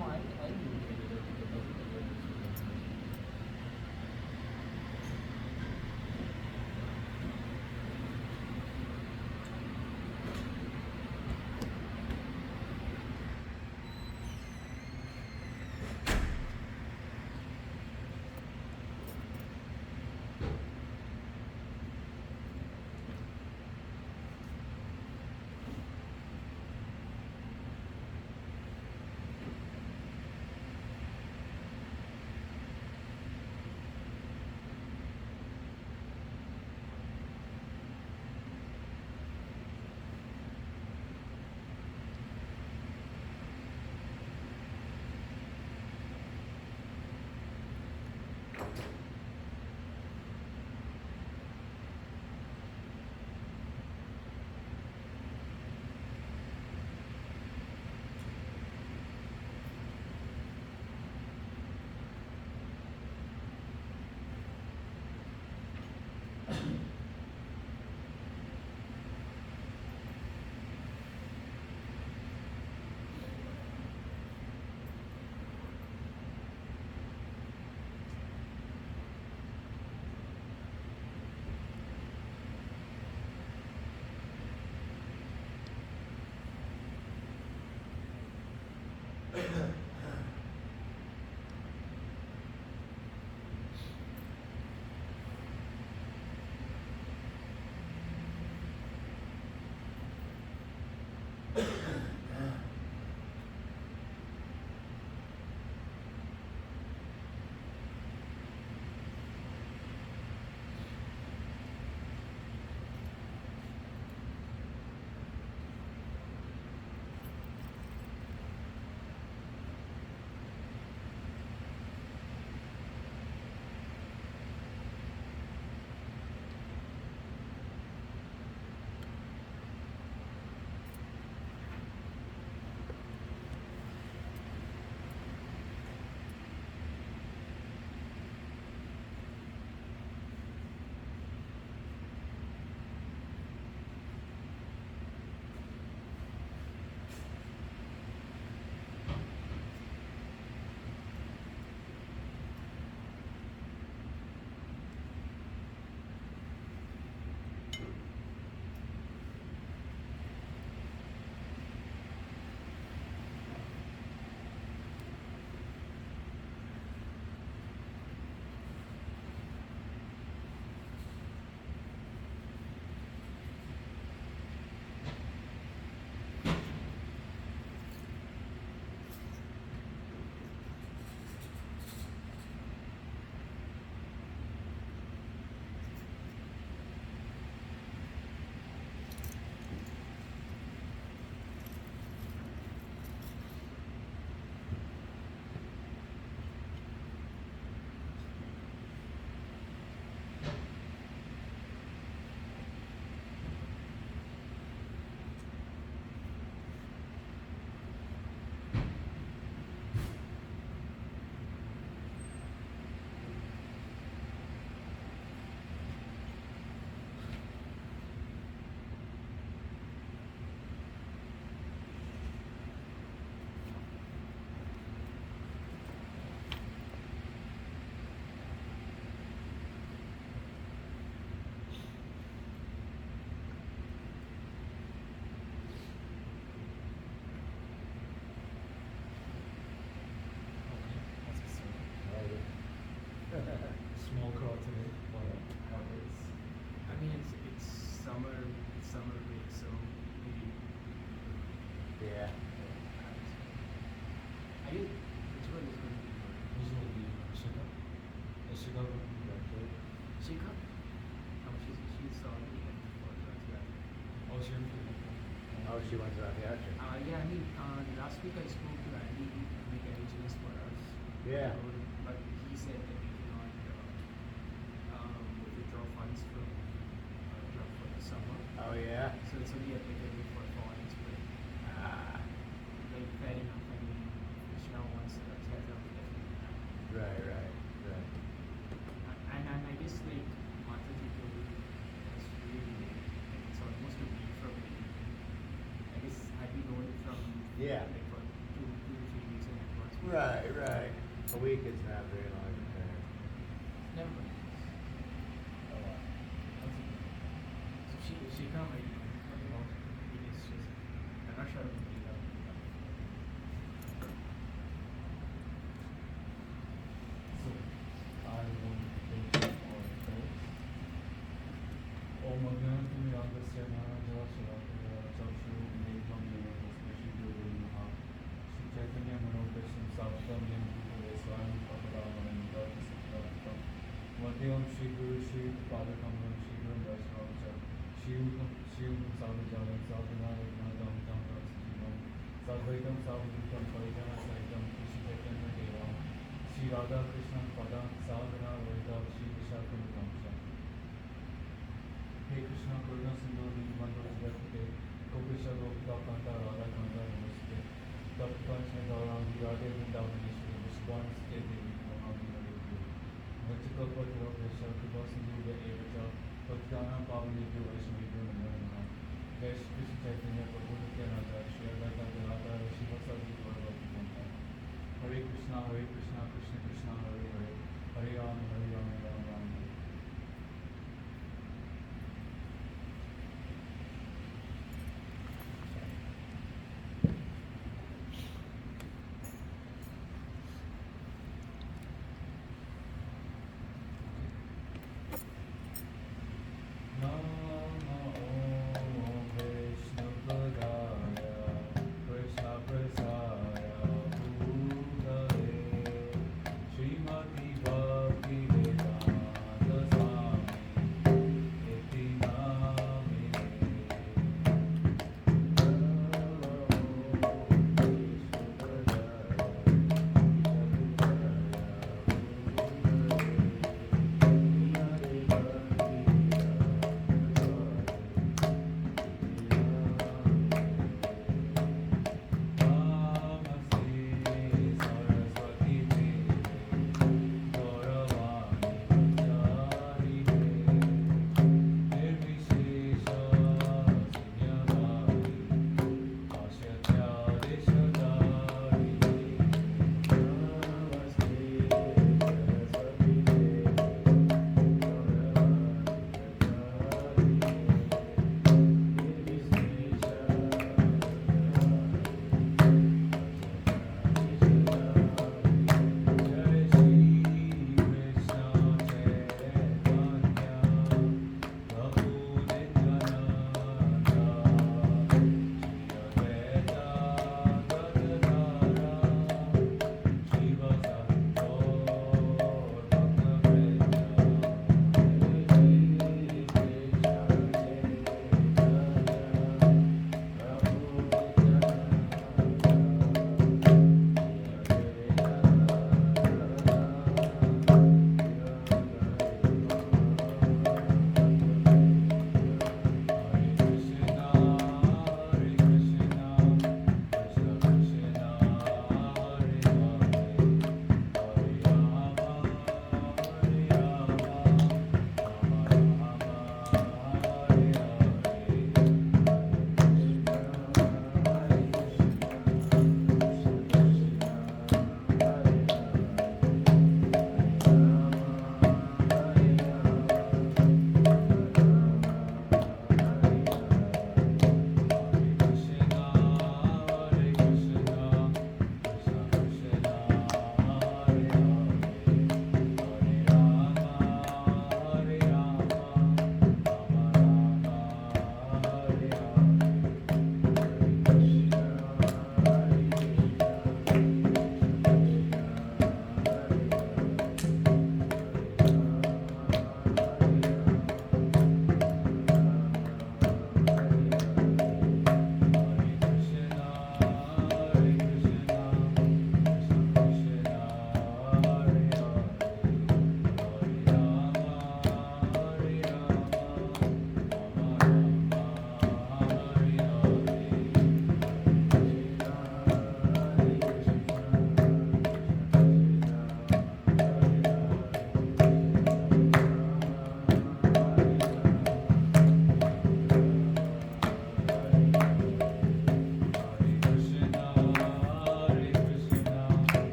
No, I do get it. Small crowd today, but how is? I mean, it's summer break, so maybe. Yeah. I guess which one is going to be more? This will be Shika. Shika will be better. Shika? She's already at for that. Oh, she will be. Oh, she went to the action. Yeah, I mean, last week I spoke to Andy to make arrangements for us. Yeah. But he said that we cannot withdraw funds from for the summer. Oh, yeah? So it's only applicable for fall and spring. Ah, Like, fair enough. I mean, Krishna wants to set up definitely. right. And I guess like Mata Ji told me it's really late. Like, it's almost a week from me. I guess had we known it from Yeah. like for two to 3 weeks in advance, Right, right. A week is not very long. Never mind. Oh, wow. That's okay. So she can't like it's just I'm not sure if we have So, I want to take all the things. Om Agyanatami Ragasya Naraja Shirakaya Chakshu Nekam Yena Tasma Shri Guru Maha Shri Chaitanya Manopesham Saptam Yam Guru Swami Papadam Dharma Sattvatam Madhyam Shri Guru Shri Padakam Shri Guru Vaishnava Shri Sadhajalam Sadhana Ragnadam Tamram Sijivam Sadvaitam Sadhutam Parijana Saitam Krishna Chaitanya Devam Shri Radha Krishna Padam Sadhana Vaidam Shri Vishakam Kamsha Hey Krishna Karuna Sindhu Nirmando Jagate Gopisha Gopika Kanta Radha Kanta Namaste Tappanch Dauram Radhe Vrindavaneshwari Vishwan Sute Devi Mahami Hare Vachika Patra Vesha Kripa Sindhu Evacha Bhaktiana Pavani Vyo Vaishnavi Vyo Namo Namaha Jai Shri Krishna Chaitanya Prabhu Nityananda Shri Advaita Gadadhara Shiva Sadi Gaura Bhakti Hare Krishna Krishna Krishna Hare Hare Hare Ram Ram Ram Hare Namo Om Vishnupādaya Krishna Prasaya Bhutale Srimati Bhakti Vedanta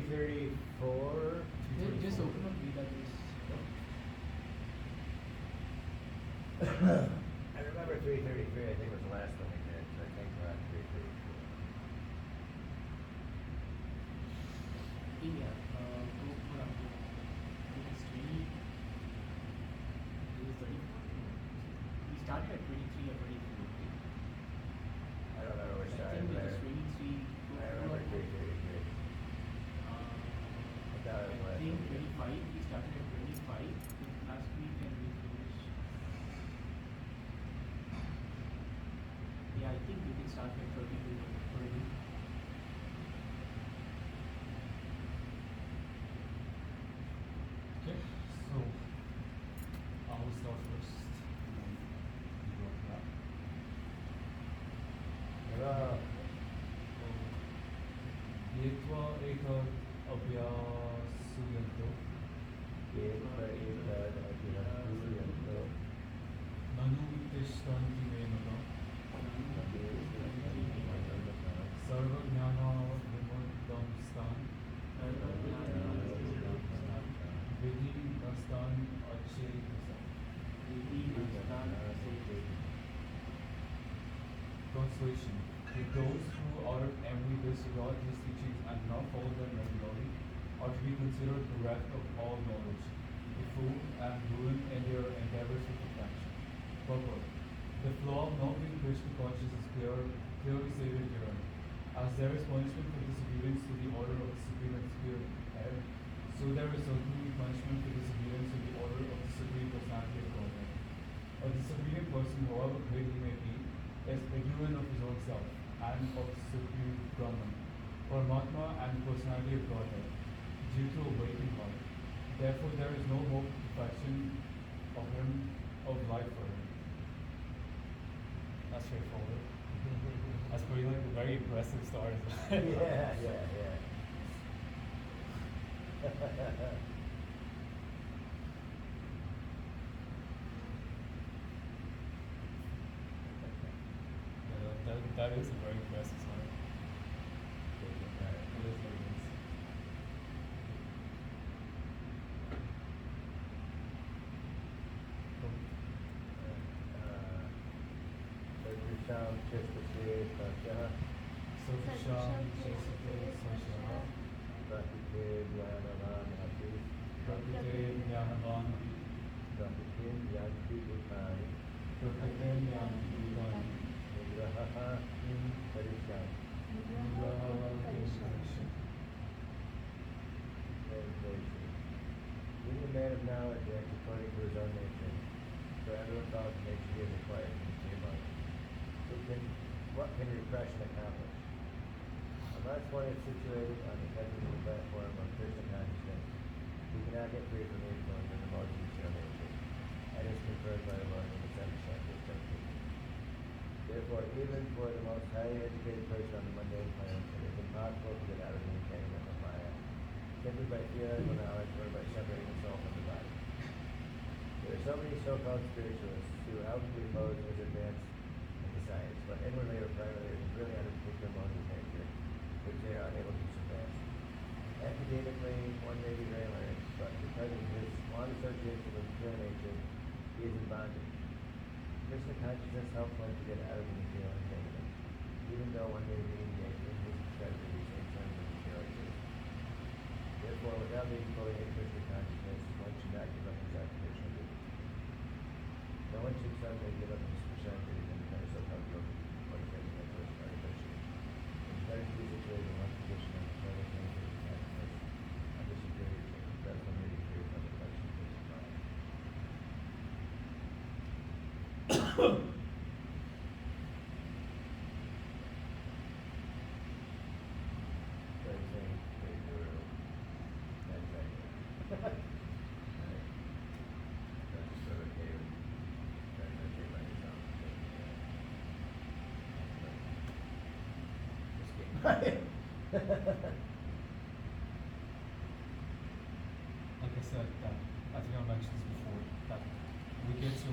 334. Just open up database. I remember 333, I think was the last one we did, so I think we're on 334. Yeah, go put up to history. This is 34. We started at 23 or 24. I don't remember which I time think it there. was 23. I remember 333. I thought it was I last think week. 25. We started at 25 last week and we finished. Yeah, I think we can start at 32 per week. Okay, so I will start first. And then you go after that. Hello. Yetva ekad abhyasuyanto nanu tishtanti me mata sarva jnana vimuddham stan vidhi nastan achetasa. Translation: if those who out of envy disregard his teachings and not follow them regularly are to be considered bereft of all knowledge, befooled and ruined in their endeavors for perfection. Purport: the flaw of not being Krishna conscious is clearly stated herein. As there is punishment for disobedience to the order of the Supreme and Superior Head, so there is certainly punishment for disobedience to the order of the Supreme Personality of Godhead. A disobedient person, however great he may be, is ignorant of his own self and of the Supreme Brahman, Paramatma and Personality of Godhead, due to a waking heart. Therefore, there is no hope of perfection of him, of life for him. That's straightforward. That's pretty like a very impressive start. Yeah. That is a very impressive start. It is very nice. Sadrisham Chestasya Sasya Sofisham Chesate Sasha Prakite Vyanavan Hati Prakite Jnanavan Prakite Yanti Bhutani Prakite Jnanavan Bhutani Nigraha Sarisham. Nigraha. Meditation. Being a man of knowledge acts according to his own nature. For everyone thought nature is acquired from the same mind. What can repression accomplish? Unless one is situated on the technical platform of Krishna consciousness, he cannot get free from the influence of the emotions of pure nature, and is conferred by the Lord in the seven-chakra technique. Therefore, even for the most highly educated person on the mundane plane, it is impossible to get out of the entanglement of Maya, simply by theoretical knowledge or by separating the soul from the body. There are so many so-called spiritualists who outwardly pose as advanced into science, but inwardly or privately are really on a particular mode of nature, which they are unable to surpass. Academically, one may be very learned, but because of his long association with pure nature, he is in bondage. Krishna consciousness helps one to get out of the material entanglement, even though one may be engaged in his discoveries in terms of material. Therefore, without being fully in Krishna consciousness, one should not give up his occupational duties. No one should suddenly give up his percentage and become a so-called yogi, or taking the first part of Krishna. It's better to be situated in one position on the plane of nature and consciousness, on the superior plane, rather than being free from the question of his mind. Like I said, that I think I mentioned this before, that we get so,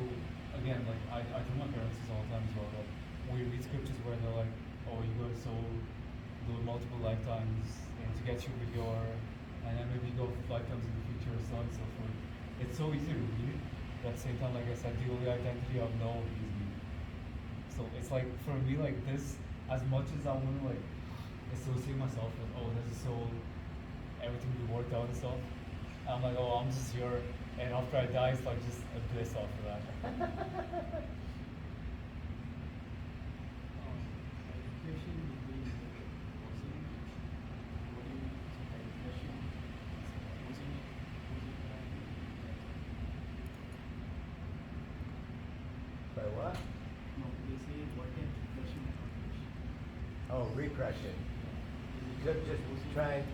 again, like I tell my parents this all the time as well, that we read scriptures where they're like, oh, you gotta sow go multiple lifetimes and to get you where you are, and then maybe go lifetimes in the future, so on and so forth. It's so easy to read, but at the same time, like I said, the only identity I've known is me. So it's like for me, like this, as much as I want to like associate myself with, oh, this is so everything be worked out and stuff. I'm like, oh, I'm just here, and after I die, it's like just a bliss after that. Education between opposing, what do you mean? So education is opposing By what? no, they say what can repression accomplish? Oh, repression. Is Just, it just opposing? trying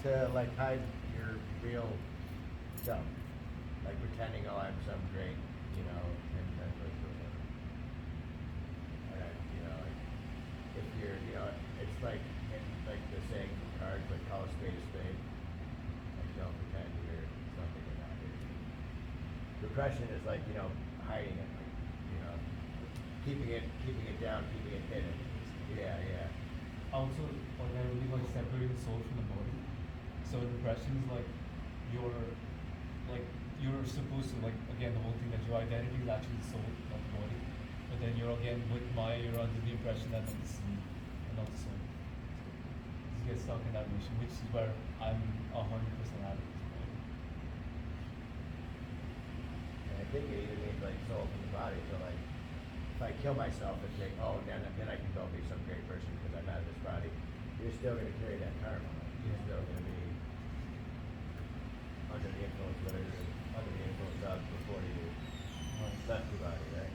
to like hide your real self, like pretending, oh, I'm some great, you know, and that's what it's doing. You know, like, if you're, you know, it's like in like the saying from cards, like call a spade a spade. Like don't pretend you're something you're not. Repression is like, you know, hiding it, like, you know, keeping it down, keeping it hidden. Yeah, yeah. Also, like I really like separating the soul from the body. So depression is like you're supposed to like again the whole thing that your identity is actually the soul, not the body. But then you're again with Maya, you're under the impression that I'm the soul and not the soul. So you get stuck in that notion, which is where I'm 100% at it. And I think it even means like soul from the body. So like, if I kill myself and think, oh, then I can go be some great person because I'm out of this body, you're still going to carry that karma. You're Yeah. still going to be under the influence, whatever you're under the influence of before you left your body, right?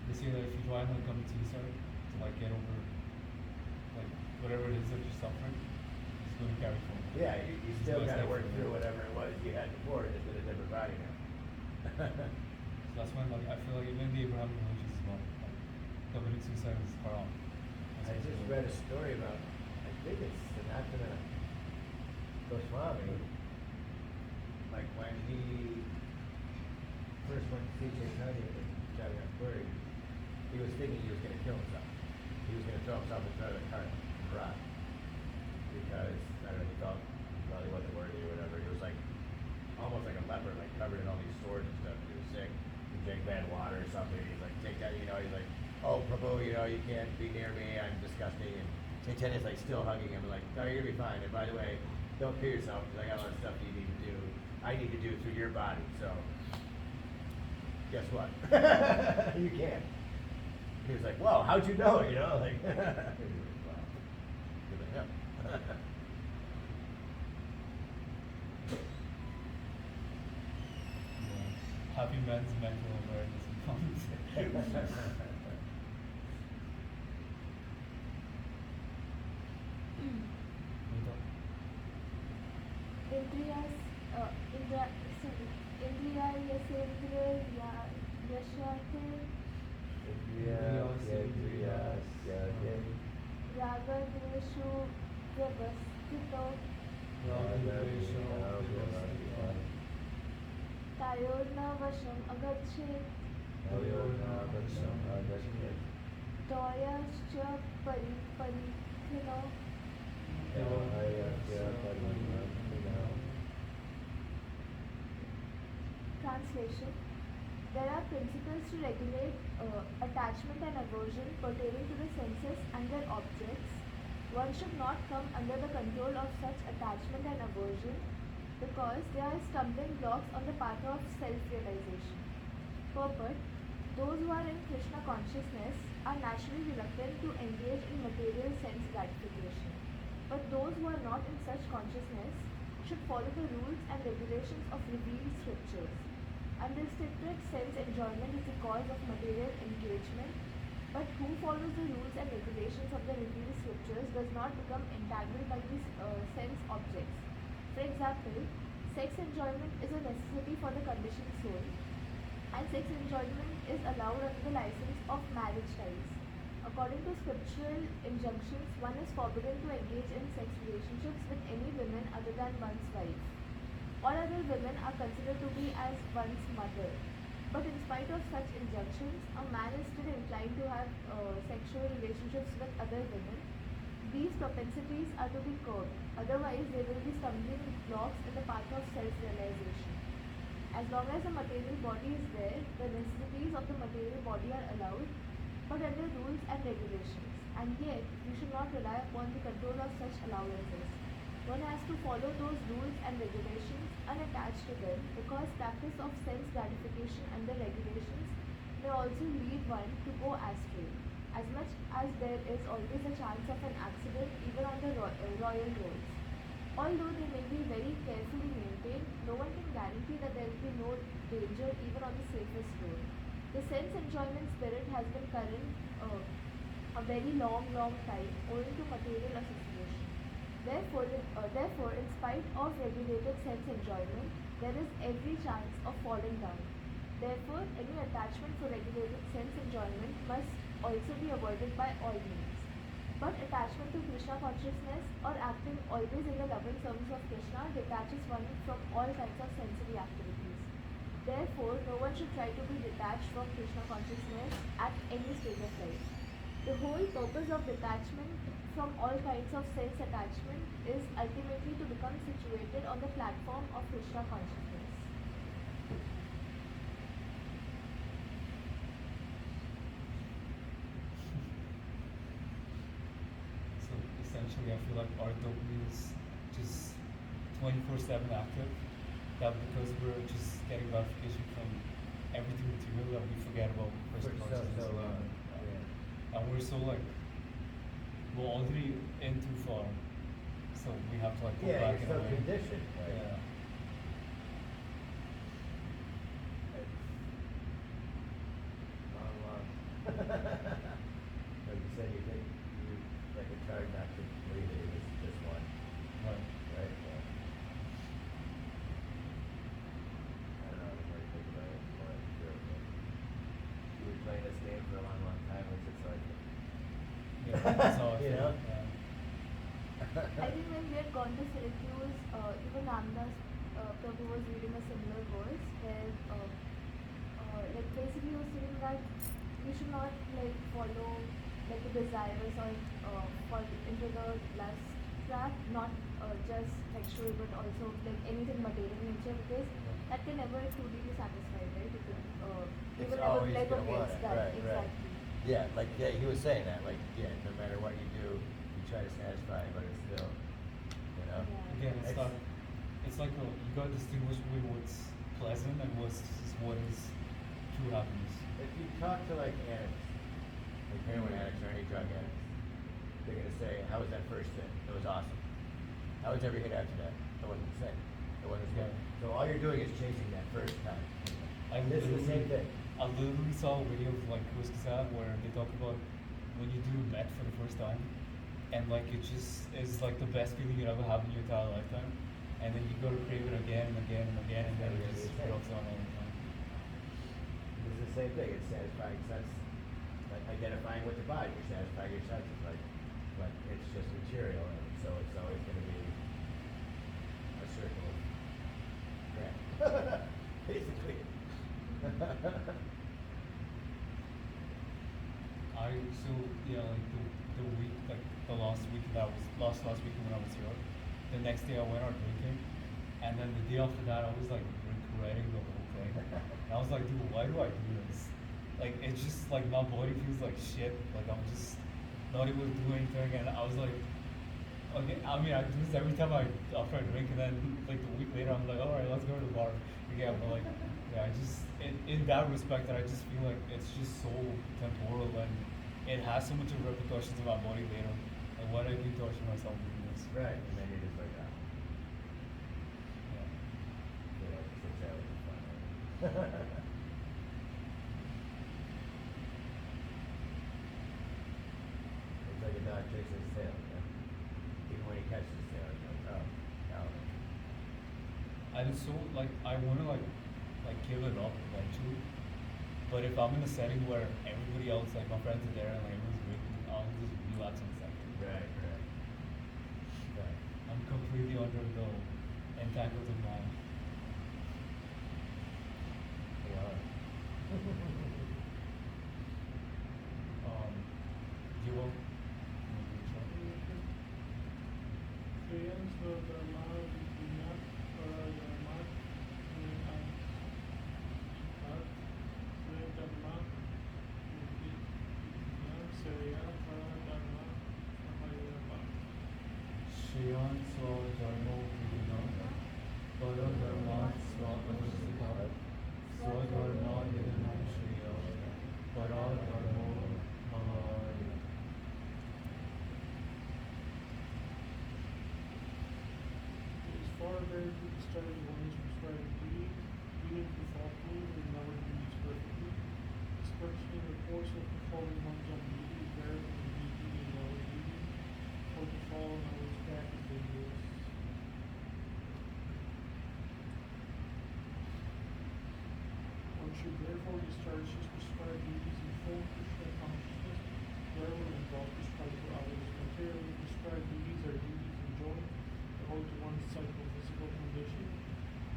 They say that if you try and like commit suicide to like get over like whatever it is that you're suffering, it's going to carry forward. Yeah, you still It's got to gonna work stay through forever. whatever it was you had before, just in a different body now. So that's when like I feel like even the Abrahamic religions as well, like committing suicide is haram. I just read a story about, I think it's Sanatana Goswami, like when he first went to see Chaitanya in Jagannath Puri, he was thinking he was going to kill himself. He was going to throw himself in front of the cart and run. Because, I don't know, he felt, well, he wasn't worthy or whatever. He was like, almost like a leper, like covered in all these sores and stuff. He was sick. He drank bad water or something. He's like, take that, you know, he's like, oh, Prabhu, you know, you can't be near me. I'm disgusting. And Chaitanya's like still hugging him, like, no, you're going to be fine. And by the way, don't kill yourself because I got a lot of stuff you need to do. I need to do through your body. So, guess what? You can't. He was like, whoa, how'd you know? You know, like, wow, good to him. Yeah. Happy men's mental awareness and conversation. Indriyas, Indriya Yasendriya Yashate Raga Dveshu Vyavastito Tayorna Vasham Agachet Toyascha Parithino Translation. There are principles to regulate attachment and aversion pertaining to the senses and their objects. One should not come under the control of such attachment and aversion because they are stumbling blocks on the path of self-realization. Purport. Those who are in Krishna consciousness are naturally reluctant to engage in material sense gratification. But those who are not in such consciousness should follow the rules and regulations of revealed scriptures. Unrestricted sense enjoyment is the cause of material engagement, but who follows the rules and regulations of the revealed scriptures does not become entangled by these sense objects. For example, sex enjoyment is a necessity for the conditioned soul, and sex enjoyment is allowed under the license of marriage ties. According to scriptural injunctions, one is forbidden to engage in sex relationships with any women other than one's wife. All other women are considered to be as one's mother. But in spite of such injunctions, a man is still inclined to have sexual relationships with other women. These propensities are to be curbed, otherwise, they will be stumbling blocks in the path of self realization. As long as the material body is there, the necessities of the material body are allowed, but under rules and regulations. And yet, we should not rely upon the control of such allowances. One has to follow those rules and regulations unattached to them, because practice of sense gratification under regulations may also lead one to go astray, as much as there is always a chance of an accident even on the royal roads. Although they may be very carefully maintained, no one can guarantee that there will be no danger even on the safest road. The sense enjoyment spirit has been current a very long time owing to material association. Therefore, in spite of regulated sense enjoyment, there is every chance of falling down. Therefore, any attachment for regulated sense enjoyment must also be avoided by all means. But attachment to Krishna consciousness or acting always in the loving service of Krishna detaches one from all kinds of sensory activities. Therefore, no one should try to be detached from Krishna consciousness at any stage of life. The whole purpose of detachment from all kinds of sense attachment is ultimately to become situated on the platform of Krishna consciousness. So essentially, I feel like our dopamine is just 24/7 active. That because we're just getting gratification from everything material that we forget about For Krishna so consciousness. long. Yeah. And we're so like, we're already in too far. So we have to like go Yeah, back you're in a so way. conditioned, right? Yeah. Long. Like you said, you like a tried not to believe it was just one, Right. right? Yeah. I don't know, I don't really think about it more than sure, but you were playing this game for a long time, it's just like, Yeah, that's how I You feel. know? Yeah. I think when we had gone to Syracuse, even Ramdas Prabhu was reading a similar verse where, like basically he was saying that we should not like follow like the desires or fall into the lust trap, not just sexual but also like anything material in nature, because that can never truly be satisfied, right? It will, we It's will never always never gonna want reach it, that right, right. exactly. Yeah, like, yeah, he was saying that, like, yeah, no matter what you do, you try to satisfy, but it's still, you know? Yeah. Again, it's like you gotta distinguish between what's pleasant and what is true happiness. If you talk to like addicts, like heroin addicts or any drug addicts, they're gonna say, how was that first hit? It was awesome. How was every hit after that? It wasn't the same. It wasn't good. Yeah. So all you're doing is chasing that first time. This is the same thing. I literally saw a video of like Chris Kasad where they talk about when you do meth for the first time, and like it just is like the best feeling you ever have in your entire lifetime, and then you go to crave it again and again and again, and then it just drops on all the time. This is the same thing. It's satisfying sense, like identifying with the body. You're satisfying your senses, like, but it's just material, and so it's always going to be a circle of crap, basically. The week like the last week that was last weekend when I was here, the next day I went out drinking, and then the day after that I was like regretting the whole thing. And I was like, dude, why do I do this? Like it's just like my body feels like shit. Like I'm just not able to do anything, and I was like, okay, I mean I do this every time after I drink, and then like the week later I'm like, all right, let's go to the bar again. But like, yeah, I just in that respect that I just feel like it's just so temporal and it has so much of repercussions in my body later. Like why do I keep torturing myself doing this? Right, and then you're just like, ah, Yeah. you know, it's that was fun. It's like a dog chasing his tail, you know? Even when he catches his tail, it's like, oh, now. And so like I wanna like give it up eventually. But if I'm in a setting where everybody else, like my friends are there and like everyone's drinking, I'll just relapse in a second. Right. I'm completely under the entangles of my Yeah. Shreyan Swadharma Vipunya Paradharma Swadharma Vipunya Sarya Paradharma Samayapa. Shreyan Swadharmo Vidina Paradharmat Swadharsiddhat Swadharma Yidinam Shreya Paradharmo Bhavaya. It is far better to study one's prescribed duties, even if thoughtfully and never duties perfectly. Especially in the course of performing one's own duty is better than engaging in another duty, or to follow another's path is dangerous. One should therefore discharge his prescribed duties in full Krishna consciousness, wherever involved prescribed for others. Materially prescribed duties are duties enjoined according to one's psychophysical condition,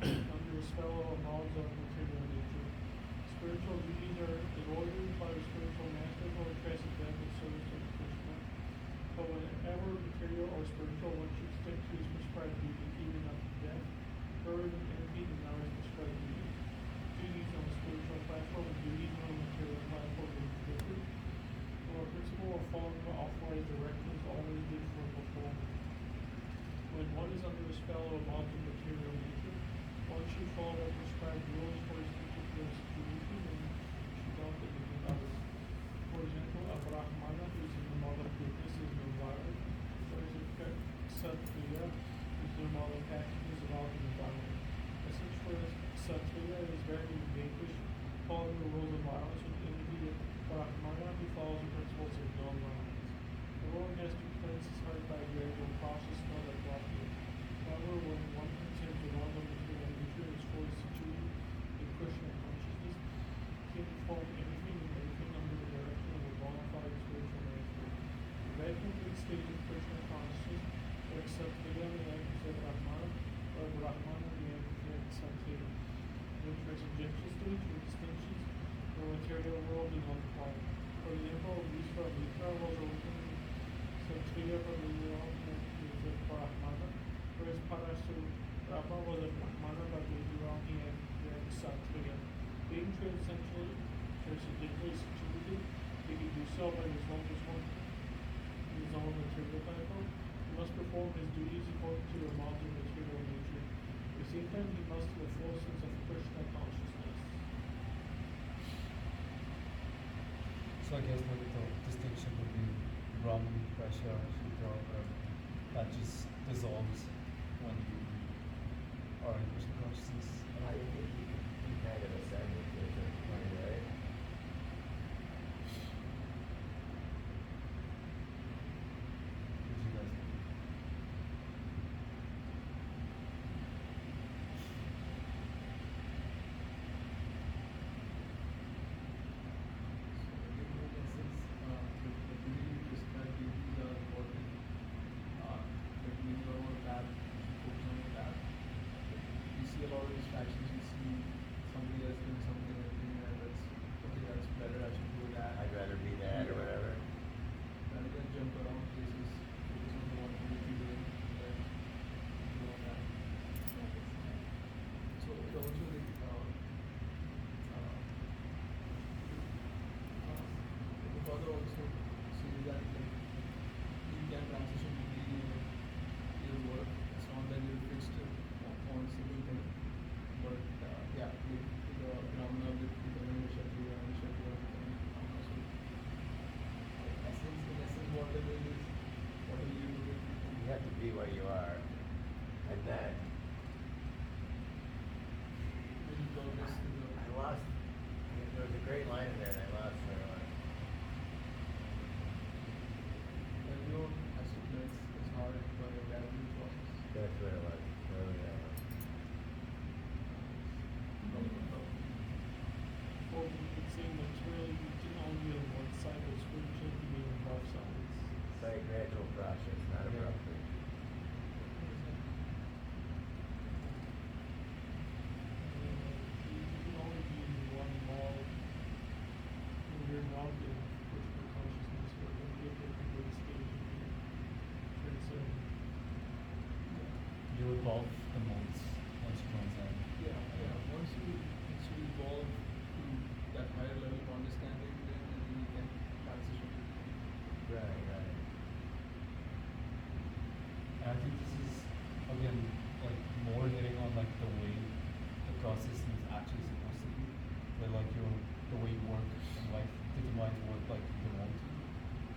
under a spell of laws of material nature. Spiritual duties are in order by the spiritual masters or transcendental service of Krishna. But whenever material or spiritual, one should stick to his prescribed duties even after death, rather than envy and not his prescribed duties. Duties on the spiritual platform and duties on the material platform may be different. From a principle of following the authorized directions always did from before. When one is under the spell of laws of material nature, one should follow the prescribed rules for his particular situation and should not imitate others. For example, a brahmana who is in the mode of goodness is no violent, whereas a kshatriya who is in the mode of passion is involved in violence. As such, whereas kshatriya is very vanquished, following the rules of violence with envy of brahmana who follows the principles of non-violence. The Lord has to cleanse his heart by a gradual process, not abruptly. However, when one considers the laws of material nature is fully situated in Krishna consciousness, he can perform anything and everything under the direction of a bona fide spiritual master. The very complete state of Krishna consciousness, or Kshatriya may act as a Brahmana, or Brahmana may act as a Kshatriya. The transcendental stage or distinctions in the material world do not apply. For example, Vishwamitra was originally Kshatriya, but later on he was a Brahmana, whereas Parashurama was a Brahmana, but later on he had Kshatriya. Being transcendentally situated, he can do so by his own material platform. He must perform his duties according to the laws of material nature. At the same time, he must have a full sense of Krishna consciousness. So I guess maybe the distinction would be Brahman, Vaishya, Shudra, whatever. That just dissolves when you are in Krishna consciousness. I think you kind of ascend it to a certain point, right? What do you guys think? See a lot of distractions. You see somebody else doing something and thinking that that's better. I should do that. I'd rather be that or whatever. Rather than jump around places, focus on the one thing that you're doing, and then do all that. So it also like the father also says that like you can transition between your work. It's not that you're fixed on single thing. But yeah, the Brahmana with becoming a Kshatriya and Kshatriya becoming Brahmana. So in essence whatever it is, whatever you do it. You have to be where you are, and then When you progress in the I lost. There was a great line in there, and I lost where it was. everyone has to place is hard for a gradual process. That's where it was. Wherever that was. Or we could say materially you can only be on one side, but spiritually you be on both sides. It's like a gradual process, not abruptly. You can only be in one mall when you're not in Krishna consciousness, or when you're at the great stage of transcendence. again, like more hitting on like the way the cross system is actually supposed to be. Where like the way you work in life determines what like you belong to.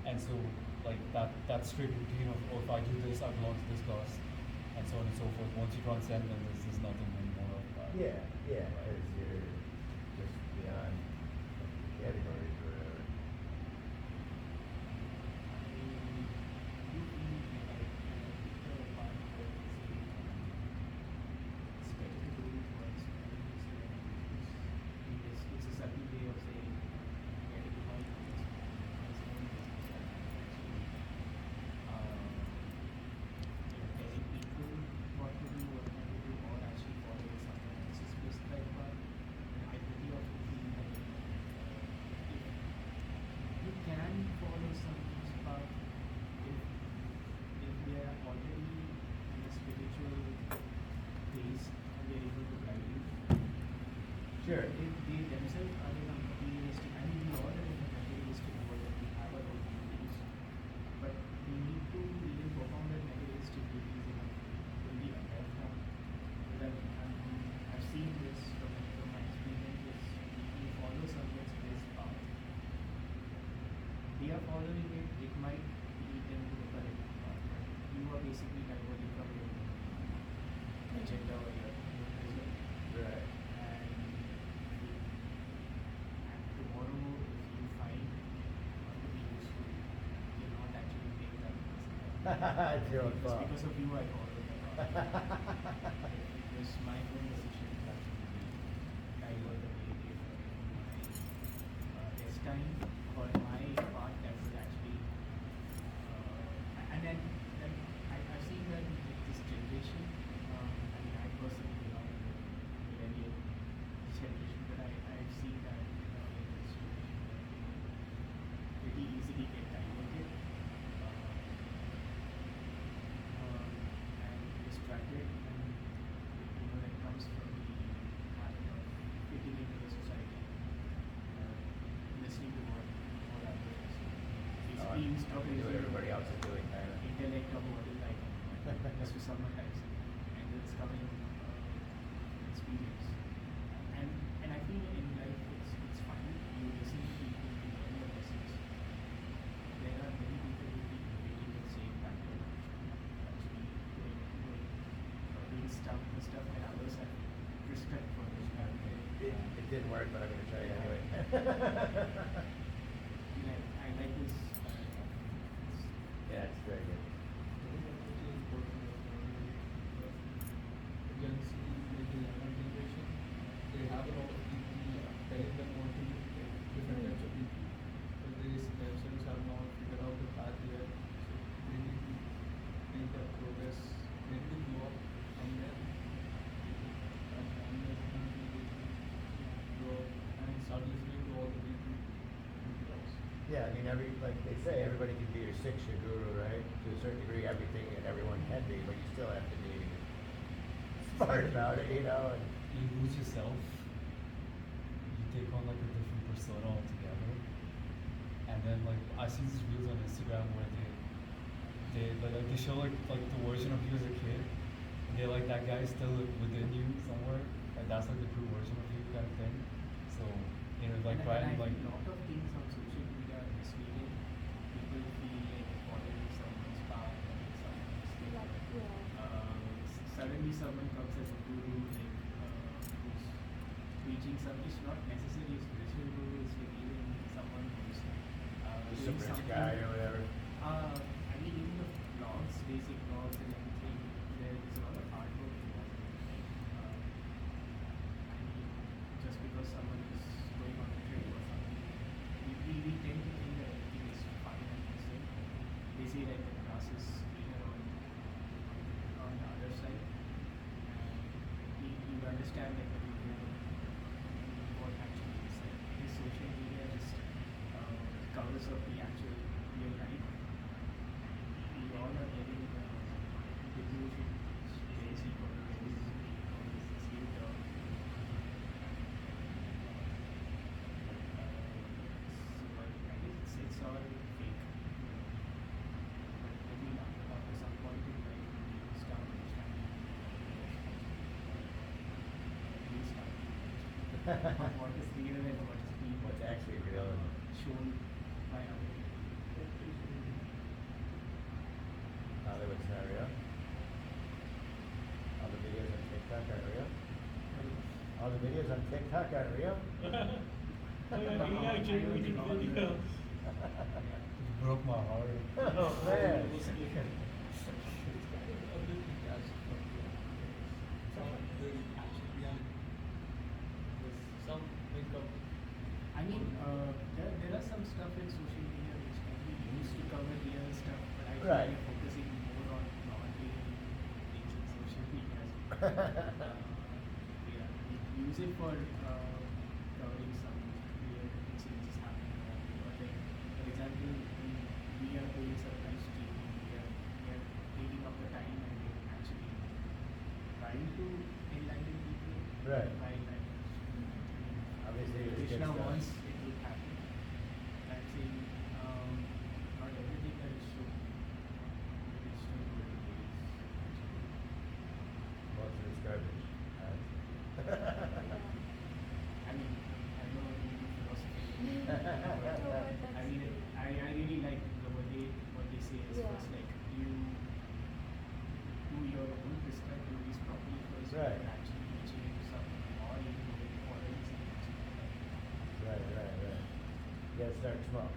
And so like that strict routine of, oh, if I do this, I belong to this class, and so on and so forth. Once you transcend them, there's nothing anymore of that. Yeah, because you're just beyond categories or whatever. It's a subtle way of saying getting out of this telling people what to do, what not to do, or actually following someone else's prescribed path. I pretty often feel that if you can follow someone's path if they are already in a spiritual place and they're able to guide you. Sure. If they themselves are in a materialistic, I mean, we all are in a materialistic world and we have our own duties, but we need to even perform that materialistic duties in a really aware form. Because I've seen this from my experiences. You follow someone's best path. They are following it, it might lead them to the correct path, but you are basically diverting from your agenda or your result. Right. And tomorrow, if you find not to be useful, you're not actually being that person. It's your own Just fault. because of you, I followed that path. It was my own decision to actually divert away from my destiny or my path that was actually. And then I've seen that with this generation. I mean, I personally belong to the millennial generation, but I've seen that in this generation pretty easily get diverted and distracted, and that comes from the habit of fitting into the society, listening to what others are saying. Basically, you stop Do what listening to everybody else is doing, kind of. intellect of what is like just to summarize it, and it's coming experience. And I feel in life it's fine. You listen to people, you learn your lessons. There are many people who keep repeating the same pattern, actually doing stuff that others have prescribed for this pattern. It didn't work, but I'm going to try it anyway. I like this. Yeah, it's very good. Gen Z, like the younger generation, they have a lot of people telling them what to do, like different types of people, but they themselves have not figured out the path yet. So they need to make that progress. They need to grow up from there, and then grow up and start listening to all the people else. Yeah, I mean, like they say, everybody can be your Sikh, your guru, right? To a certain degree, everything and everyone can be, but you still have to be smart about it, And You lose yourself. You take on like a different persona altogether. And then like I see these reels on Instagram where they show like the version of you as a kid. And they're like, that guy is still within you somewhere. Like that's like the true version of you kind of thing. So like And trying I like think a lot of things on social media are misleading. People feel like following someone's path or someone's thing. Suddenly someone comes as a guru, like who's preaching something. It's not necessarily a spiritual guru. It's like even someone who's just doing some rich something. guy or whatever. I mean, even the blogs, basic blogs and everything, there's a lot of hard work involved. I mean, just because someone is going on a trip or something, we tend to think that everything is fine and safe. They say that the grass is greener on the other side. And you understand that when you know what actually is said. This social media just covers up the actual real life. We all are getting delusion, crazy for the sleep dog. So I guess it's all fake. But maybe after some point in life, you start understanding of what is real and what is being What's actually real and shown by other people. Hollywood scenario. All the videos on TikTok are real. All the videos on TikTok are real. It broke my heart. Oh man. Some make up. I mean, there are some stuff in social media which can be used to cover real stuff, but I think Right. we're focusing more on non-real things in social media. Yeah, we use it for covering some real changes happening around the world. Like, for example, we are doing surprise streaming, we are taking up the time and actually trying to enlighten people. Right. By like, Obviously, it was good Krishna stuff. wants it to happen. I'm saying not everything that is shown is still good ways. Most of it's garbage. I mean, I don't know if you philosophy. But I mean, I really like what they say is Yeah. first like you do your own perspective is properly first Right. before actually reaching something or even following something. Right. You gotta start small.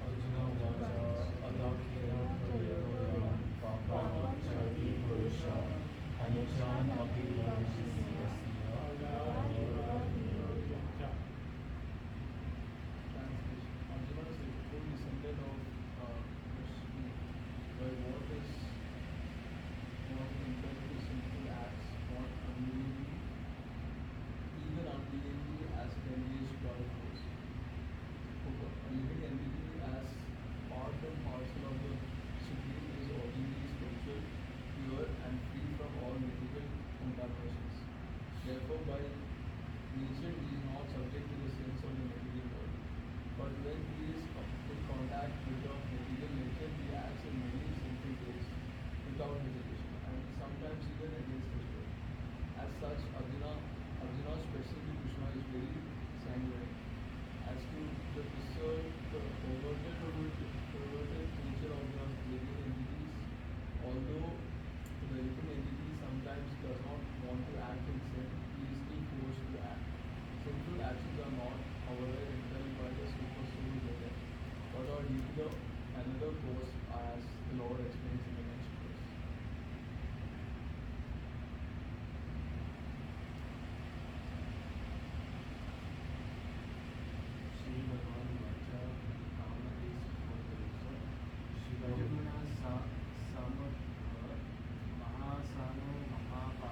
Arjuna Vacha Adakira Prayoga Pavam Charati Purusha Anuchan Abhivarshasya Arjuna is like full descendant of Vishnu, where what is incredibly simple acts, not unwillingly, even unwillingly as engaged by force. A living entity as part and parcel of the Supreme is ordinarily spiritual, pure and free from all material contaminations. Therefore, by nature he is not subject to the sins of the material world. But when he is in contact with the material nature, he acts in many sinful ways without hesitation, and sometimes even against his will. As such, Arjuna's question to Krishna is very sanguine. As to the perverted nature of the living entities, although the living entity sometimes does not want to act in sin, he is still forced to act. Sinful actions are not, however, impelled by the super soul within, but are due to another force, as the Lord explains in the next verse. Shri Bhagavan Vacha Kamadesh Bhagavan Shri Rajaguna Samadha Mahasano Mahapapa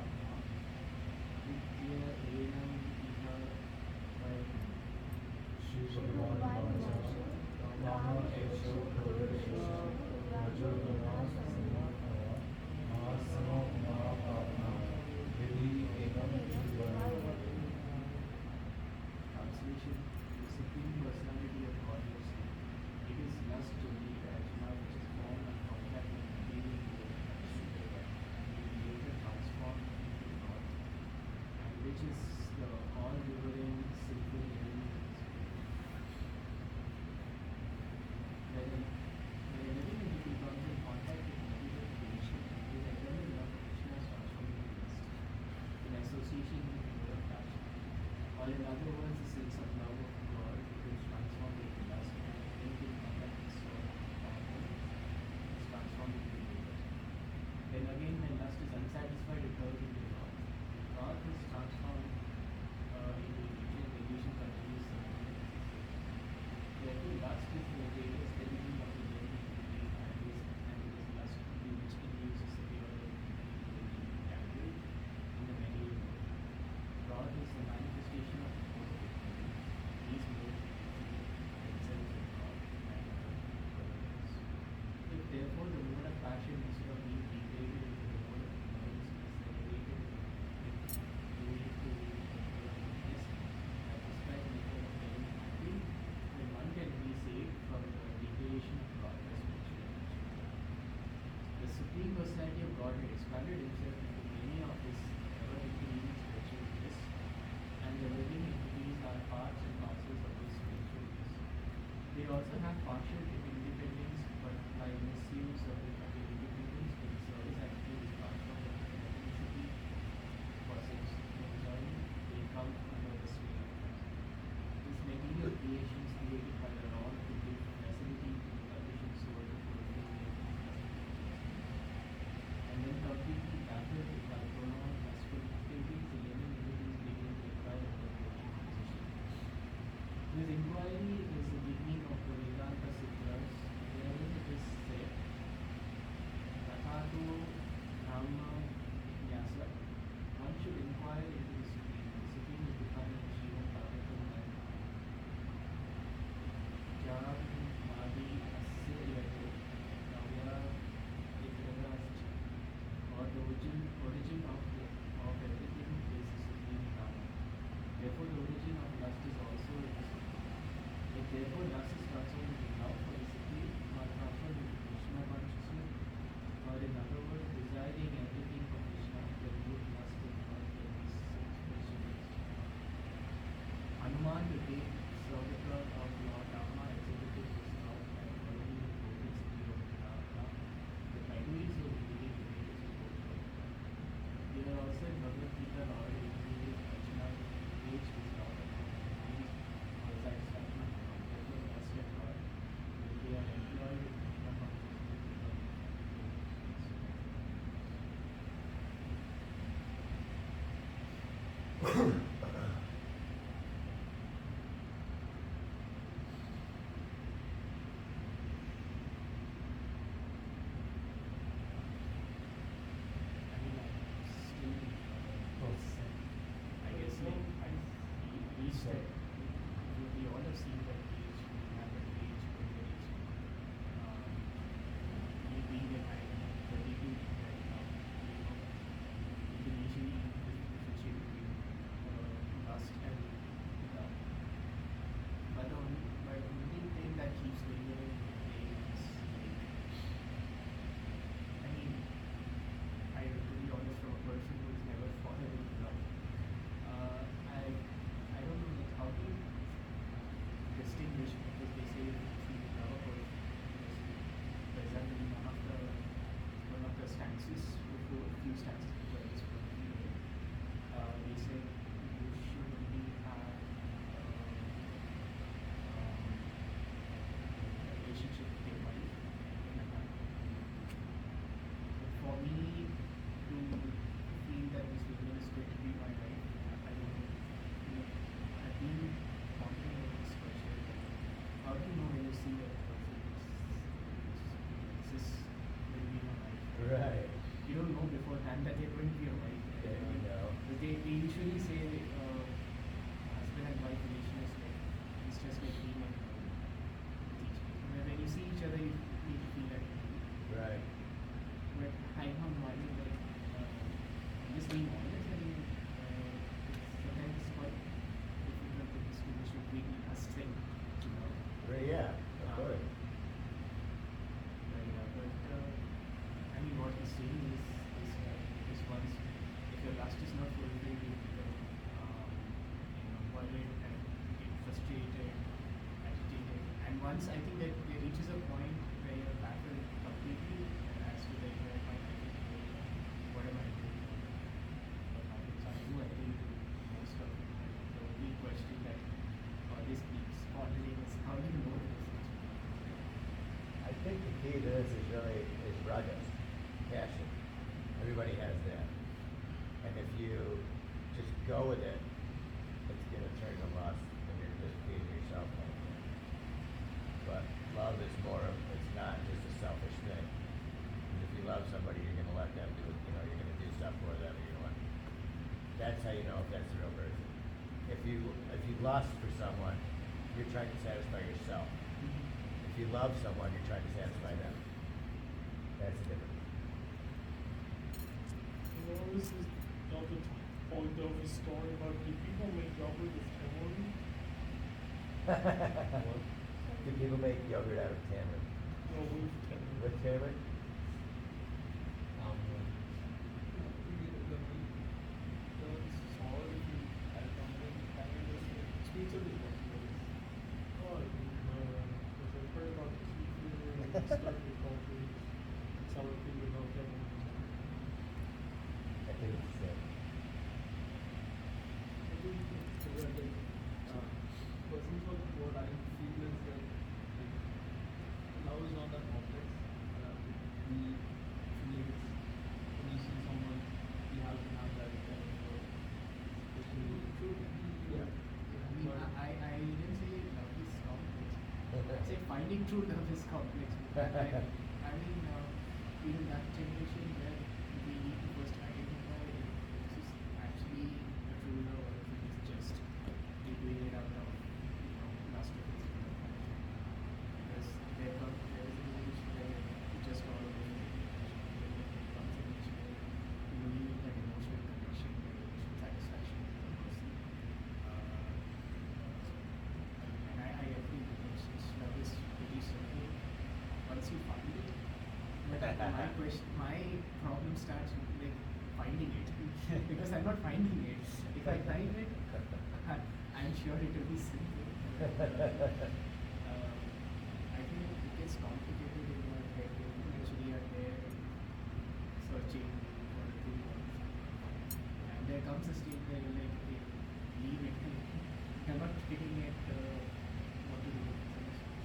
Vidya Enam Iha Vaidhi Shri Bhagavan Vacha Rama Esho Purusha Rajoguna Samapava Mahasano Mahapapna Vidhi Evam Vivarana. Translation: The Supreme Personality of Godless. It is lust only, Rajna, which is born of contact with material world and superior, and will later transform into God, and which is the all-devouring sinful enemy of the spirit. When a living entity comes in contact with material creation, his eternal love for Krishna is transformed into lust, in association with the word of passion. Or in other words, the sense of love of God is transformed into lust, and when it contact with soul is transformed into hatred. Then again, when lust is unsatisfied, it turns into wrath. Wrath is transformed into hatred. Negation continues. Therefore, lust is the greatest enemy of the living entity, and it is lust which induces the entangled in the material world. God is the manifestation of the force of ignorance. partial independence, but by misuse of the independence, when the service attitude is transformed into authenticity, possess, enjoy, they come under the sway of Christ. These material creations created by the law to give facility to the efficient soul to fulfill their and then completely baffled by pronoun lustful activities, the living entities begin to inquire into the working position. This inquiry is the beginning of the Vedanta Sutras, wherein it is said, Tatato Brahma Vyasa, one should inquire into the Supreme. The Supreme is defined as Shiva Parvatam and Jam Madi Asya Yato Navya Vigrahascha, or the origin of everything is the Supreme Dharma. Therefore, the origin of lust is also in the Supreme. If therefore lust is transformed into love for the Supreme, or transformed into Krishna consciousness, or in other words, desiring everything for Krishna, then good lust is not for these expressions. Hanuman, the great servitor of Lord Rama, executed his love by following the propensity of Rama. The categories of revealing the greatest support. Here also in Bhagavad Gita, Lord indicated Arjuna to engage his love upon these for satisfaction of God. Therefore, lust and God, when they are employed in Krishna consciousness, become I mean, I'm still Processing. I guess like I reached that we all have seen that age, we have that age when there is me being at 32 right now, you can easily differentiate between lust and love. But the only thing that keeps lingering in the brain is like, I mean, to be honest, from a person who's never fallen in love, I don't know like how to distinguish, because they say if you love a person, for example, in one of the stances before, a few stances before this one, they said you should only have a relationship with your wife and a man. But for me to feel that this woman is going to be my wife, I don't know. I've been pondering over this question. How do you know when you see a person is this going to be my wife? Right. You don't know beforehand that they're going to be a wife. Yeah, you know. But they usually say husband and wife relation is like, it's just like being and with each other. When you see each other, you feel like, Right. but I'm not worried that I'm just being honest. I mean, sometimes it's quite difficult to distinguish between us thing, you know. Right, yeah, of course. I mean, what he's saying is because once, if your lust is not fulfilled, you become, worried and get frustrated, agitated. And once I think that it reaches a point where you're baffled completely as to like, where am I headed, what am I doing? So I do agree to most of it. The only question that always keeps pondering is how do you know this? I think the key to this is really ragas, passion. Everybody has that. And if you just go with it, it's going to turn to lust and you're just feeding yourself like that. But love is more of, it's not just a selfish thing. And if you love somebody, you're going to let them do it, you're going to do stuff for them. That's how you know if that's the real person. If you lust for someone, you're trying to satisfy yourself. If you love someone, you're trying to satisfy them. That's the difference. This is not the point of the story, but do people make yogurt with tamarind? Do people make yogurt out of tamarind? No, with tamarind. With tamarind? Oh, because I've heard about true love is complex. I mean, in that generation where we need to first identify if this is actually a true love or if it is just we doing it out of lust of physical attraction. Because there is an age where you just all over the there comes an age where you need that emotional connection, that emotional satisfaction with the person. And I agree with this. Love is pretty simple once you find it. But my problem starts with like finding it because I'm not finding it. If I find it, I'm sure it will be simple. I think it gets complicated in your head when you actually are there searching for the true love. And there comes a stage where you're like, okay, leave it. You're not getting it. What to do?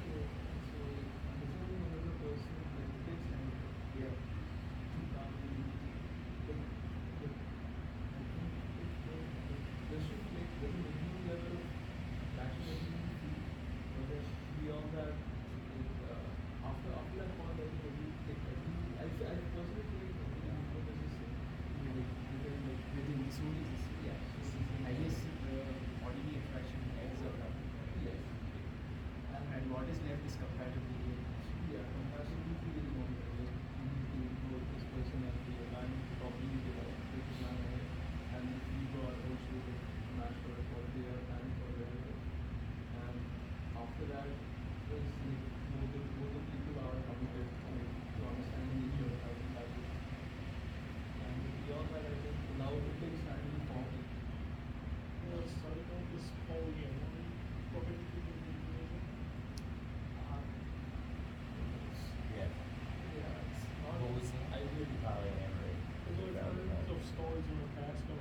So understanding another person like it takes time. Yeah. There should like there's a minimum level of passion that you feel, but then beyond that, after that point, I think I personally feel like every human is the same. Within the soul is the same. Yeah. I guess the bodily attraction ends up out. Yes. And what is left is compatibility. Yeah, compassion will be very long. You need to know this person as the man probably develop with the man ahead, and you are also the match for their and for their head. And after that, is like both the people are committed to understanding each other as a package. And beyond that, I think love it takes time to form. Starting out this polyamory, prohibited in Hinduism. Yes. Yeah, it's not What was that? ideal. Polyamory. There's tons of stories in the past of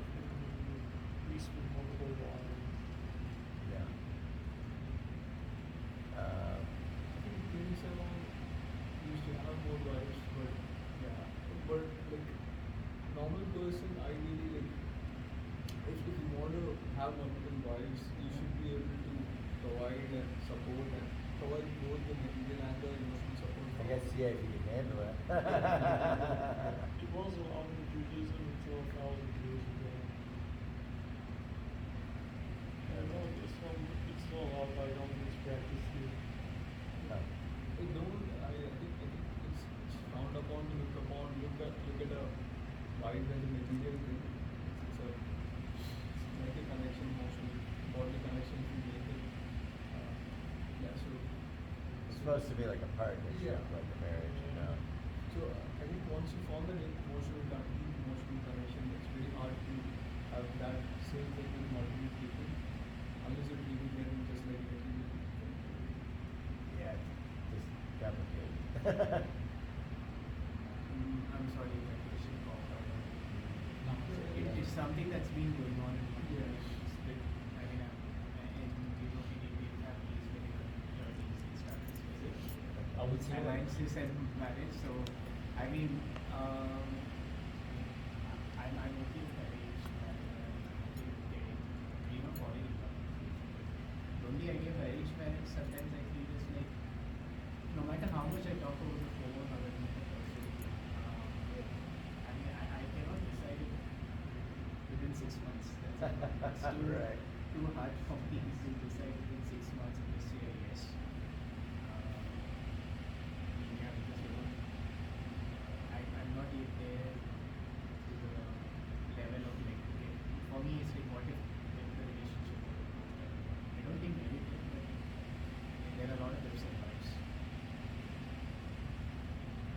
priests with multiple wives. Yeah. I think King Salman used to have more wives, but yeah, but like normal person, ideally like if you want to have multiple wives, you should be able to provide and support and provide both the material and the emotional support. I guess, yeah, if you can handle it. It was allowed in Judaism until 1,000 years ago. I know it's still allowed, but I don't think it's practiced here. No. I think it's frowned upon to look at a wife as a material thing. It's like a connection, emotional, bodily connection to make it. Yeah, so It's supposed to be like a partnership, Yeah. like a marriage, you know. So I think once you form that emotional connection, it's very hard to have that same thing with multiple people, unless you're people can just like material. Yeah, it's just complicated. I'm sorry if that question popped out. No. It's something that's been going on in my Yeah. But I mean, in Indian families, when you're in your 30s, they start discussing I would say like, alliances and marriage. So, I mean, I'm okay with arranged marriage. I'm okay with getting, falling in love. The only idea of arranged marriage sometimes I feel is like, no matter how much I talk over the phone or when I meet a person, I mean, I cannot decide it within 6 months. That's too, Right. too hard for me to decide within 6 months and just say a yes. Yeah, because I'm not yet there to the level of like, okay, for me it's like what if the relationship I don't think everything, but there are a lot of ifs and buts.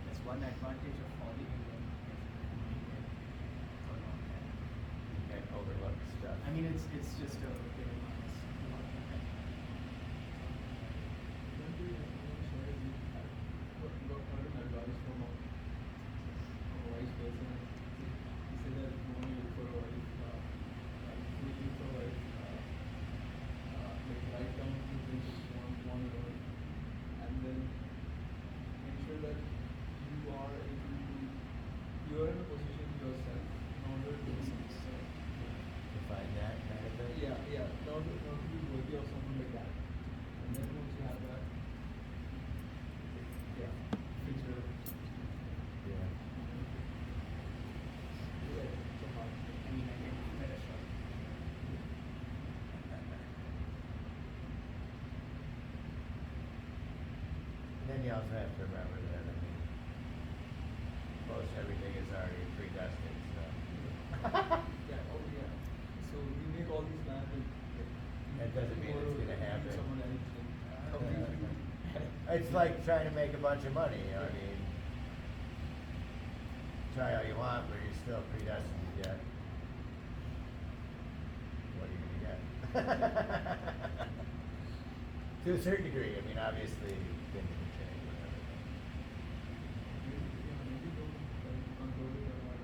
That's one advantage of falling in love for a long time. You can't overlook stuff. I mean, it's just a bit of honest. Got heard an advice from a wise person. He said that when you look for a wife, looking for a wife, like write down two things you want to learn, and then make sure that you are in a position yourself in order to To find that kind of thing. in also have to remember that, I mean, most everything is already predestined, so. Yeah, oh yeah. So we make all these plans, but That doesn't mean it's gonna meet happen. someone else and completely. It's like trying to make a bunch of money, you know what I mean? Try all you want, but you're still predestined to get what are you gonna get? To a certain degree, I mean, obviously, things can change and everything. Maybe don't control it or not.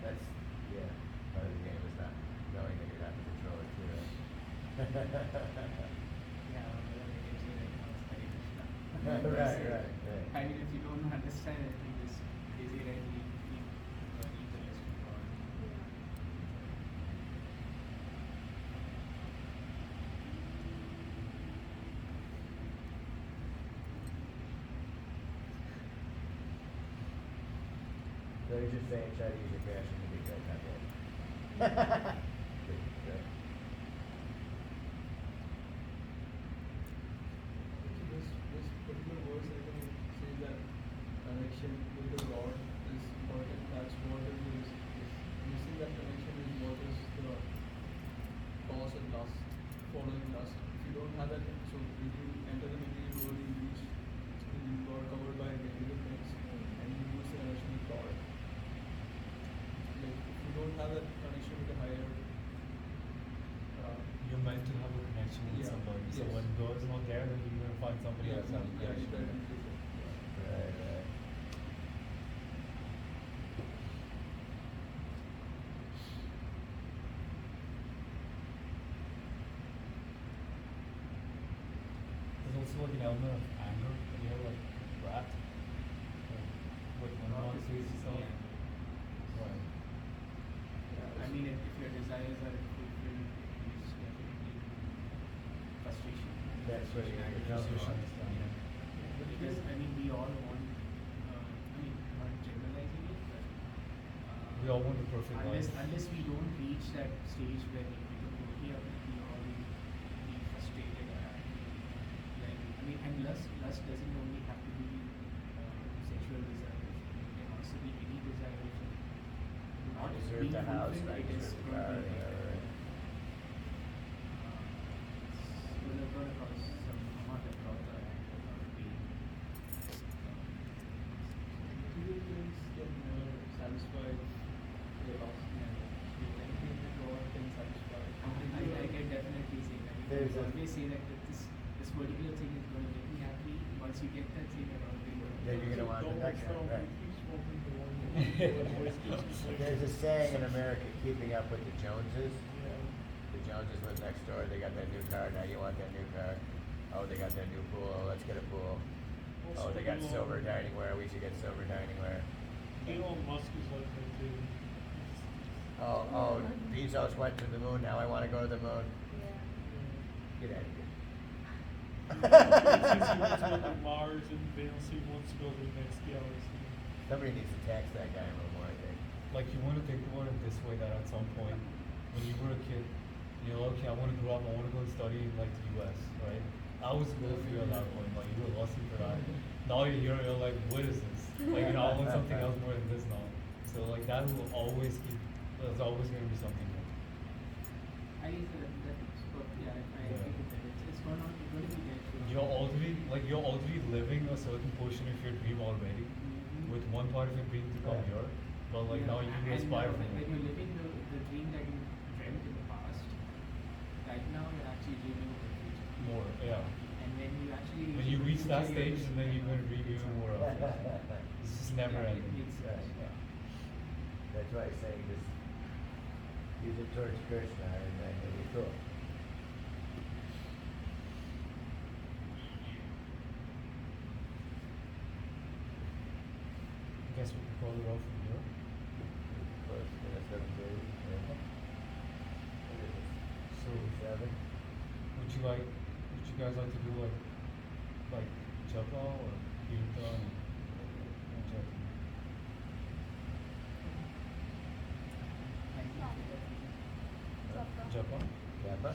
That's, yeah, part of the game is not knowing that you're not the controller too, right? Yeah, whatever they can say right now is Hare Krishna. Right. I mean, if you don't understand anything, this crazy right, leave the rest to God. So you're just saying try to use your cash in the big right, not the other. Right. So this particular verse I think says that connection with the Lord is important. That's what it is. Missing that connection is what is the cause of lust, following lust. If you don't have that, so if you enter the material world, you reach, you are covered by material things, and you lose the connection with God. Like if you don't have that connection with the higher. You're meant to have a connection with Yeah, somebody. So yes. when God is not there, then you're gonna find somebody else to have a Yeah, connection you with. Right. There's also like an element of anger. You have like wrath. Like when Not one to sees physically yourself. angry. Right. I mean, if your desires are fulfilled, it's definitely frustration. That's where you Frustration, get anger, yourself frustration. on. Yeah. Because I mean, we all want. I mean, not generalizing it, but We all want the perfect life. unless we don't reach that stage where we become totally up, we all be frustrated or angry. Like I mean, and lust doesn't only have to be sexual desires. It can also be any desire. I deserve the house, I deserve the car, whatever. It's going to cause some amount of growth or anger or pain. Material things can never satisfy your lust. Anything that God can satisfy. I can definitely say that. There's You a- always say that this particular thing is going to make me happy. Once you get that thing, you're already going Then you're gonna want the next one, right? There's a saying in America, keeping up with the Joneses. The Joneses live next door, they got that new car, now you want that new car. Oh, they got that new pool, oh, let's get a pool. Oh, they got silver dining ware, we should get silver dining ware. Elon Musk is like that too. Oh, Bezos went to the moon, now I wanna go to the moon. Get out of here. He thinks he wants to go to Mars and Venus, he wants to go to the next galaxy. Somebody needs to tax that guy a little more, I think. Like you want to think about it this way, that at some point, when you were a kid, you're like, okay, I want to grow up, I want to go and study in like the US, right? I was a goal for you at that point, like you were lusting for that. Now you're here, you're like, what is this? Like, you know, I want something else more than this now. So like that will always keep, there's always going to be something more. I guess that's what, yeah, I agree with that. It's going to be there. You're already living a certain portion of your dream already, with one part of it being to come here, but like now you can aspire for when it. you're living the dream that you dreamt in the past, right now you're actually dreaming of the future. More, yeah. And when you actually When you reach that future, stage, and then you're going to dream even more of it. It's just never Yeah, ending. it makes Right, sense. yeah. That's why I'm saying just use it towards Krishna and then it'll be cool. I guess we can call it off from here. Close to the 7:30, yeah. What is it? So, 7? would you guys like to do like japa or kirtan? And japa? Japa? Yapa?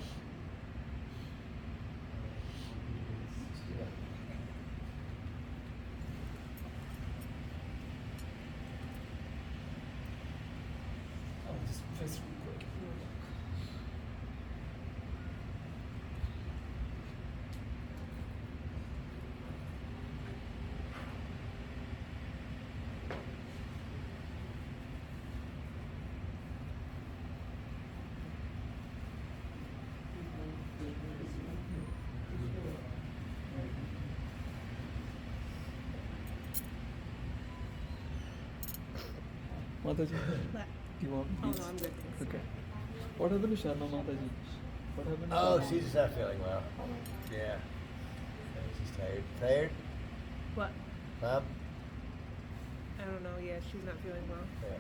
Yes. Just real quick. Mataji, What? do you want Oh beats? no, I'm good. Thanks. Okay. What happened to Sharma Mataji? What happened to Oh, Sharma? she's just not feeling well. Yeah. I think she's tired. Tired? What? Mom? I don't know. Yeah, she's not feeling well. Yeah.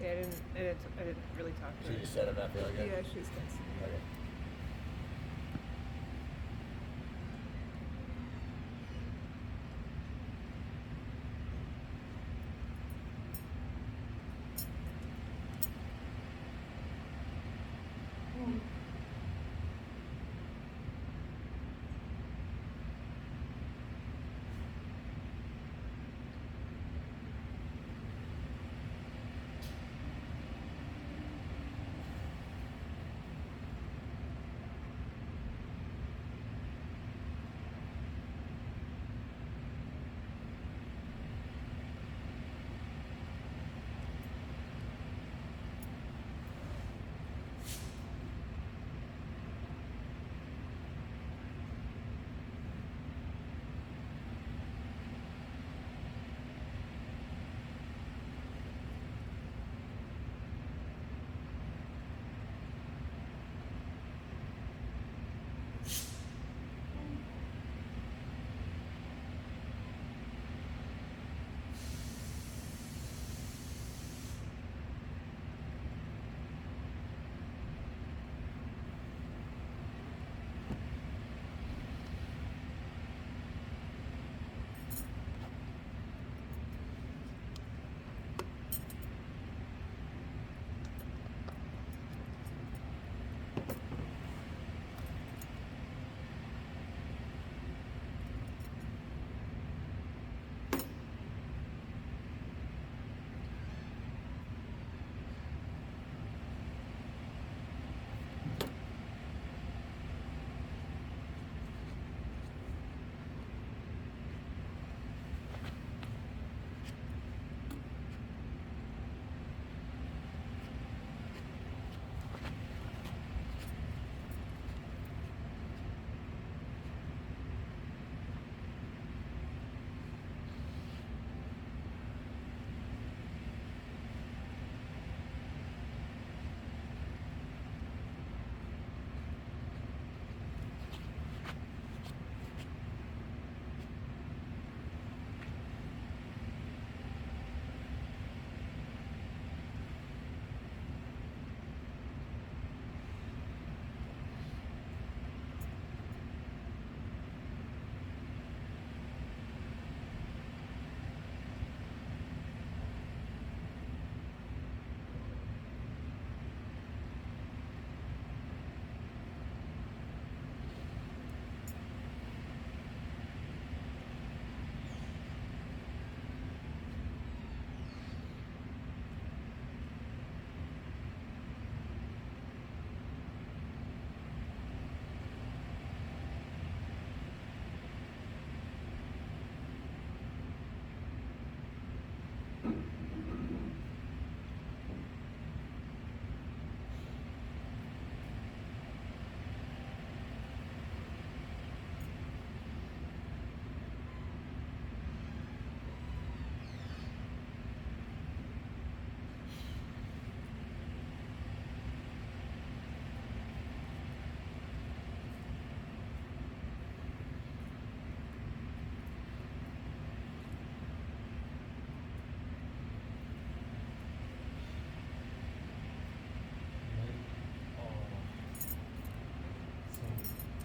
Yeah, I didn't really talk to She her. just said I'm not feeling good? Yeah, she's texting me. Okay.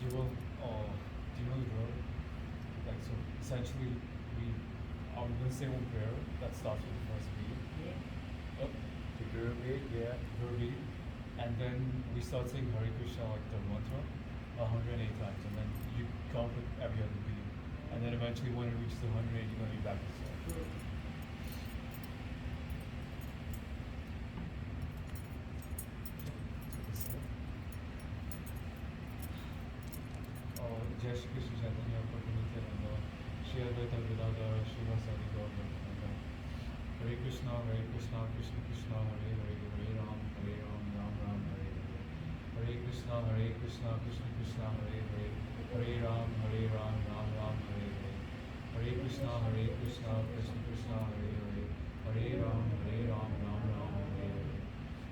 You will, do you know the drill? Like, so essentially, I'm going to say one prayer that starts with the first beat. Up, The Guru beat, yeah. Guru beat. And then we start saying Hare Krishna, like the mantra, 108 times. And then you count with every other beat. And then eventually, when it reaches 108, you're going to be back to start. Shri Krishna Chaitanya Prabhu Nityananda, Shri Advaita Gadadhara Srivasadi Gaur Bhaktivinoda. Hare Krishna, Krishna Krishna, Hare Hare, Hare Ram, Ram Ram, Hare Hare. Hare Krishna, Krishna Krishna, Hare Hare, Hare Ram, Ram Ram, Hare Hare. Hare Krishna, Krishna Krishna, Hare Hare, Hare Ram, Ram Ram, Hare Hare.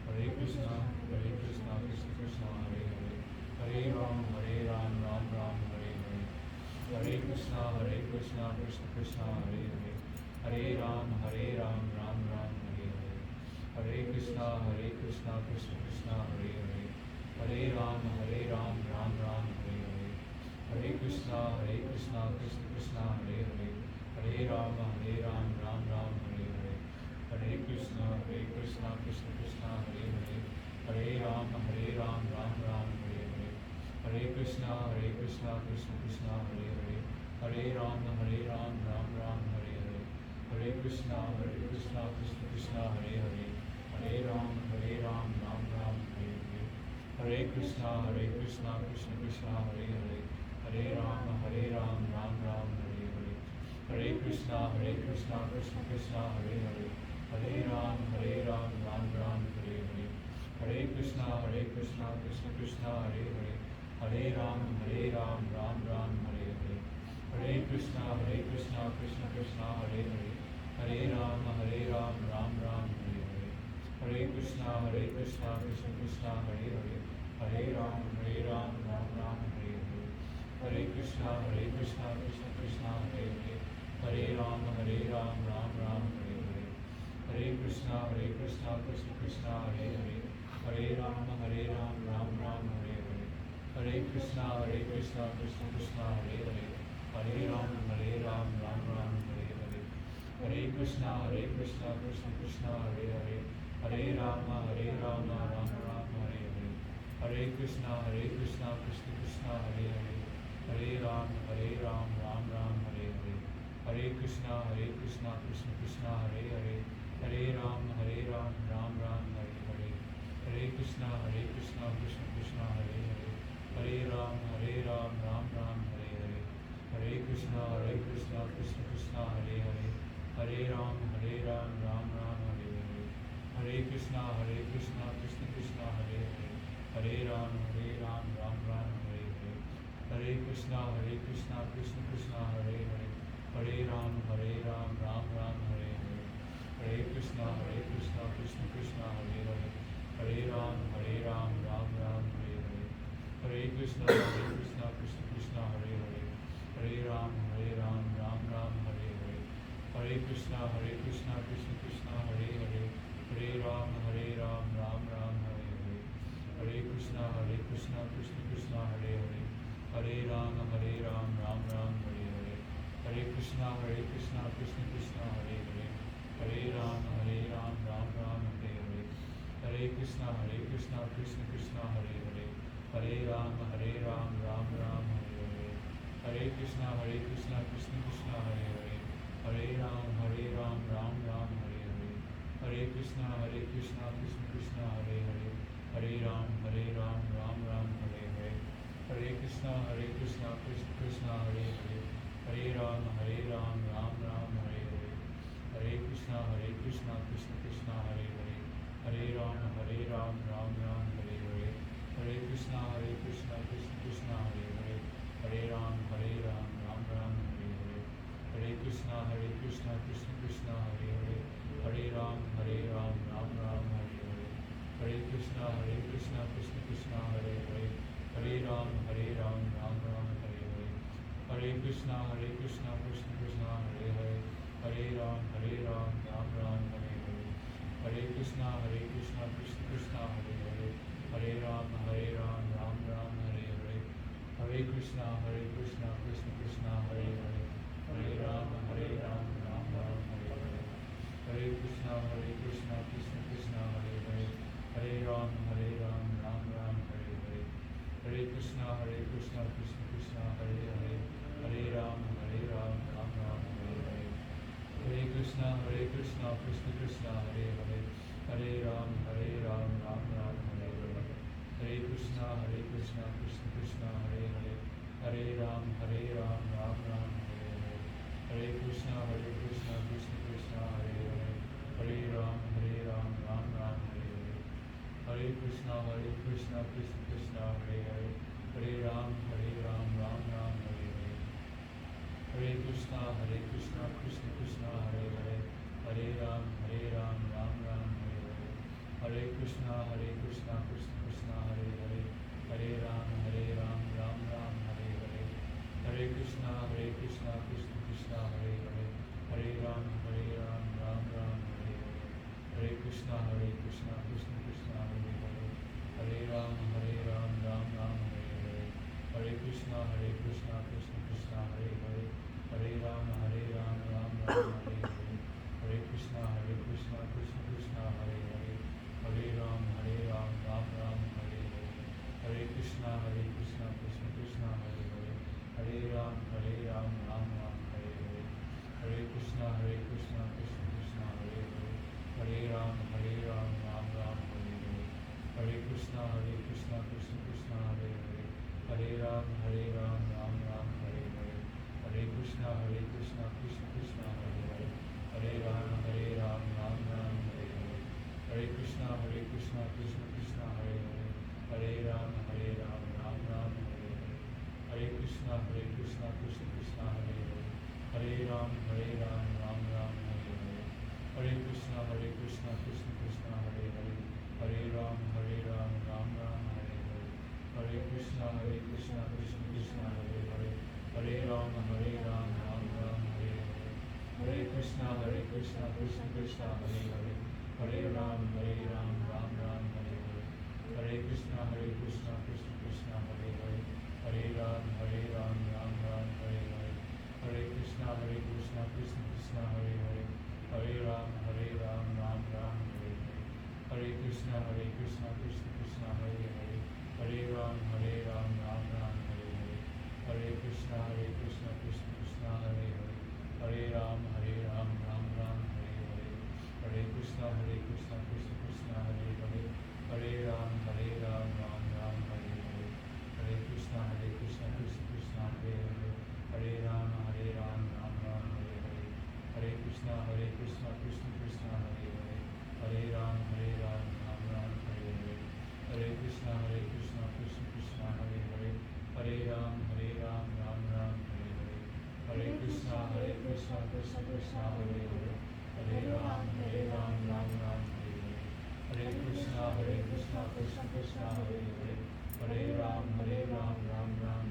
Hare Krishna, Krishna Krishna, Hare Hare, Hare Ram, Ram Ram, Hare Hare. Hare Krishna, Krishna Krishna, Hare Hare, Hare Ram, Ram Ram, Hare Hare. Hare Krishna, Krishna Krishna, Hare Hare, Hare Ram, Ram Ram, Hare Hare. Hare Krishna, Krishna Krishna, Hare Hare, Hare Ram, Ram Ram, Hare Hare. Hare Krishna, Krishna Krishna, Hare Hare, Hare Ram, Ram Ram, Hare Hare. Hare Krishna, Krishna Krishna, Hare Hare, Hare Ram, Ram Ram, Hare Hare. Hare Krishna, Krishna Krishna, Hare Hare, Hare Ram, Ram Ram, Hare Hare. Hare Krishna, Krishna Krishna, Hare Hare, Hare Ram, Ram Ram, Hare Hare. Hare Krishna, Krishna Krishna, Hare Hare, Hare Ram, Ram Ram, Hare Hare. Hare Krishna, Krishna Krishna, Hare Hare, Hare Ram, Ram Ram, Hare Hare. Hare Krishna, Krishna Krishna, Hare Hare, Hare Ram, Ram Ram, Hare Hare. Hare Krishna, Krishna Krishna, Hare Hare, Hare Ram, Ram Ram, Hare Hare. Hare Krishna, Krishna Krishna, Hare Hare, Hare Ram, Ram Ram, Hare Hare. Hare Krishna, Krishna Krishna, Hare Hare, Hare Ram, Ram Ram, Hare Hare. Hare Krishna, Krishna Krishna, Hare Hare, Hare Ram, Ram Ram, Hare Hare. Hare Krishna, Krishna Krishna, Hare Hare, Hare Ram, Ram Ram, Hare Hare. Hare Krishna, Krishna Krishna, Hare Hare, Hare Ram, Ram Ram, Hare Hare. Hare Krishna, Krishna Krishna, Hare Hare, Hare Ram, Ram Ram, Hare Hare. Hare Krishna, Krishna Krishna, Hare Hare, Hare Ram, Ram Ram, Hare Hare. Hare Krishna, Krishna Krishna, Hare Hare, Hare Ram, Ram Ram, Hare Hare. Hare Krishna, Krishna Krishna, Hare Hare, Hare Ram, Ram Ram, Hare Hare. Hare Krishna, Krishna Krishna, Hare Hare, Hare Ram, Ram Ram, Hare Hare. Hare Krishna, Krishna Hare Hare, Hare Ram, Ram Ram, Hare Hare. Hare Krishna, Krishna Hare Hare, Hare Ram, Ram Ram, Hare Hare. Hare Krishna, Krishna Hare Hare, Hare Ram, Ram Ram, Hare Hare. Hare Krishna, Krishna Hare Hare, Hare Ram, Ram Ram, Hare Hare. Hare Krishna, Krishna Hare Hare, Hare Ram, Ram Ram, Hare Hare. Hare Krishna, Krishna Hare Hare, Hare Ram, Ram Ram, Hare Hare. Hare Krishna, Krishna Hare Hare, Hare Ram, Ram Ram, Hare Hare. Hare Krishna, Krishna Hare Hare, Hare Ram, Ram Ram, Hare Hare. Hare Krishna, Krishna Hare Hare, Hare Ram, Ram Ram, Hare Hare. Hare Krishna, Krishna Hare Hare, Hare Ram, Ram Ram, Hare Hare. Hare Krishna, Krishna Hare Hare, Hare Ram, Ram Ram, Hare Hare. Hare Krishna, Krishna Hare Hare, Hare Ram, Ram Ram, Hare Hare. Hare Krishna, Krishna Hare Hare, Hare Ram, Ram Ram, Hare Hare. Hare Krishna, Krishna Hare Hare, Hare Ram, Ram Ram, Hare Hare. Hare Krishna, Krishna Hare Hare, Hare Ram, Ram Ram, Hare Hare. Hare Krishna, Krishna Hare Hare, Hare Ram, Ram Ram, Hare Hare. Hare Krishna, Krishna Hare Hare, Hare Ram, Ram Ram, Hare Hare. Hare Krishna, Krishna Hare Hare, Hare Ram, Ram Ram, Hare Hare. Hare Krishna, Krishna Hare Hare, Hare Ram, Ram Ram, Hare Hare. Hare Krishna, Krishna Hare Hare, Hare Ram, Ram Ram, Hare Hare. Hare Krishna, Krishna Krishna, Hare Hare. Hare Ram, Ram Ram, Hare Hare. Hare Krishna, Krishna Krishna, Hare Hare. Hare Ram, Ram Ram, Hare Hare. Hare Krishna, Krishna Krishna, Hare Hare. Hare Ram, Ram Ram, Hare Hare. Hare Krishna, Krishna Krishna, Hare Hare. Hare Ram, Ram Ram, Hare Hare. Hare Krishna, Krishna Krishna, Hare Hare. Hare Ram, Ram Ram, Hare Hare. Hare Krishna, Krishna Krishna, Hare Hare. Hare Ram, Ram Ram, Hare Hare. Hare Krishna, Krishna Krishna, Hare Hare. Hare Ram, Ram Ram, Hare Hare. Hare Krishna, Krishna Krishna, Hare Hare. Hare Ram, Ram Ram, Hare Hare. Hare Krishna, Krishna Krishna, Hare Hare. Hare Ram, Ram Ram, Hare Hare. Hare Krishna, Krishna Krishna, Hare Hare. Hare Ram, Ram Ram, Hare Hare. Hare Krishna, Krishna Krishna, Hare Hare. Hare Ram, Ram Ram, Hare Hare. Hare Krishna, Krishna Krishna, Hare Hare. Hare Ram, Ram Ram, Hare Hare. Hare Krishna, Krishna Krishna, Hare Hare. Hare Ram, Ram Ram, Hare Hare. Hare Krishna, Krishna Krishna, Hare Hare. Hare Ram, Ram Ram, Hare Hare. Hare Krishna, Krishna Krishna, Hare Hare. Hare Ram, Ram Ram, Hare Hare. Hare Krishna, Krishna Krishna, Hare Hare. Hare Ram, Ram Ram, Hare Hare. Hare Krishna, Krishna Krishna, Hare Hare. Hare Ram, Ram Ram, Hare Hare. Hare Krishna, Krishna Krishna, Hare Hare. Hare Ram, Ram Ram, Hare Hare. Hare Krishna, Krishna Krishna, Hare Hare. Hare Ram, Ram Ram, Hare Hare. Hare Krishna, Krishna Krishna, Hare Hare. Hare Ram, Ram Ram, Hare Hare. Hare Krishna, Krishna Krishna, Hare Hare. Hare Ram, Ram Ram, Hare Hare. Hare Krishna, Krishna Krishna, Hare Hare. Hare Ram, Ram Ram, Hare Hare. Hare Krishna, Krishna Krishna, Hare Hare. Hare Ram, Ram Ram, Hare Hare. Hare Krishna, Krishna Krishna, Hare Hare. Hare Ram, Ram Ram, Hare Hare. Hare Krishna, Krishna Krishna, Hare Hare. Hare Ram, Ram Ram, Hare Hare. Hare Krishna, Krishna Krishna, Hare Hare. Hare Ram, Ram Ram, Hare Hare. Hare Krishna, Krishna Krishna, Hare Hare. Hare Ram, Ram Ram, Hare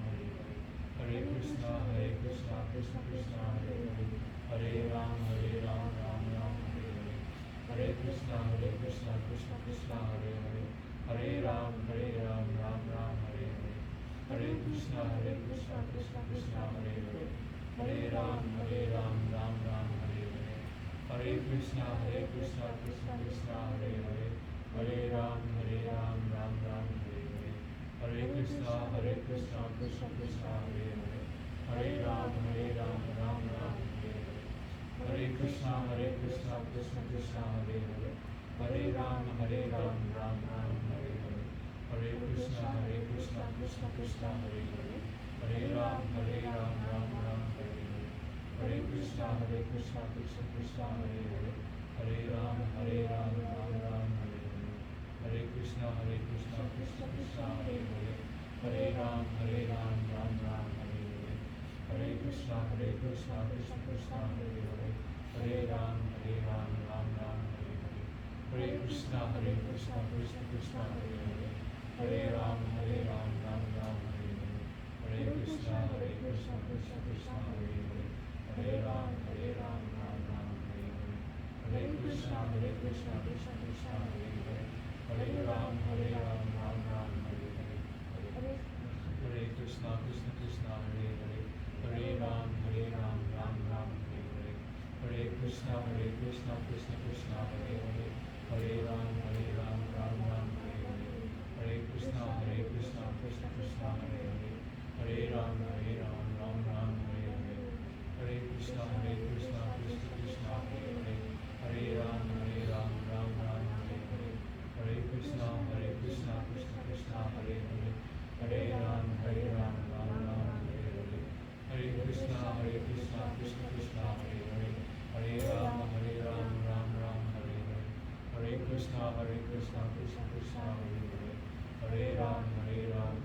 Hare. Hare Krishna, Krishna Krishna, Hare Hare. Hare Ram, Ram Ram, Hare Hare. Hare Krishna, Krishna Krishna, Hare Hare. Hare Ram, Ram Ram, Hare Hare. Hare Krishna, Krishna Krishna, Hare Hare. Hare Ram, Ram Ram, Hare Hare. Hare Krishna, Krishna Krishna, Hare Hare. Hare Ram, Ram Ram, Hare Hare. Hare Krishna, Krishna Krishna, Hare Hare. Hare Ram, Ram Ram, Hare Hare. Hare Krishna, Krishna Krishna, Hare Hare. Hare Ram, Ram Ram, Hare Hare. Hare Krishna, Krishna Krishna, Hare Hare. Hare Ram, Ram Ram, Hare Hare. Hare Krishna, Krishna Krishna, Hare Hare. Hare Ram, Ram Ram, Hare Hare. Hare Krishna, Krishna Krishna, Hare Hare. Hare Ram, Ram Ram, Hare Hare. Hare Krishna, Krishna Krishna, Hare Hare. Hare Ram, Ram Ram, Hare Hare. Hare Krishna, Krishna Krishna, Hare Hare. Hare Ram, Ram Ram, Hare Hare. Hare Krishna, Krishna Krishna, Hare Hare. Hare Ram, Ram Ram, Hare Hare. Hare Krishna, Krishna Krishna, Hare Hare. Hare Ram, Ram Ram, Hare Hare. Hare Krishna, Krishna Krishna, Hare Hare. Hare Ram, Ram Ram, Hare Hare. Hare Krishna, Krishna Krishna, Hare Hare. Hare Ram, Ram Ram, Hare Hare. Hare Krishna, Krishna Krishna, Hare Hare. Hare Ram, Ram Ram, Hare Hare. Hare Krishna, Krishna Krishna, Hare Hare. Hare Ram, Ram Ram, Hare Hare. Hare Krishna, Krishna Krishna, Hare Hare. Hare Ram, Ram Ram, Hare Krishna, Krishna Krishna, Hare Hare, Hare Ram,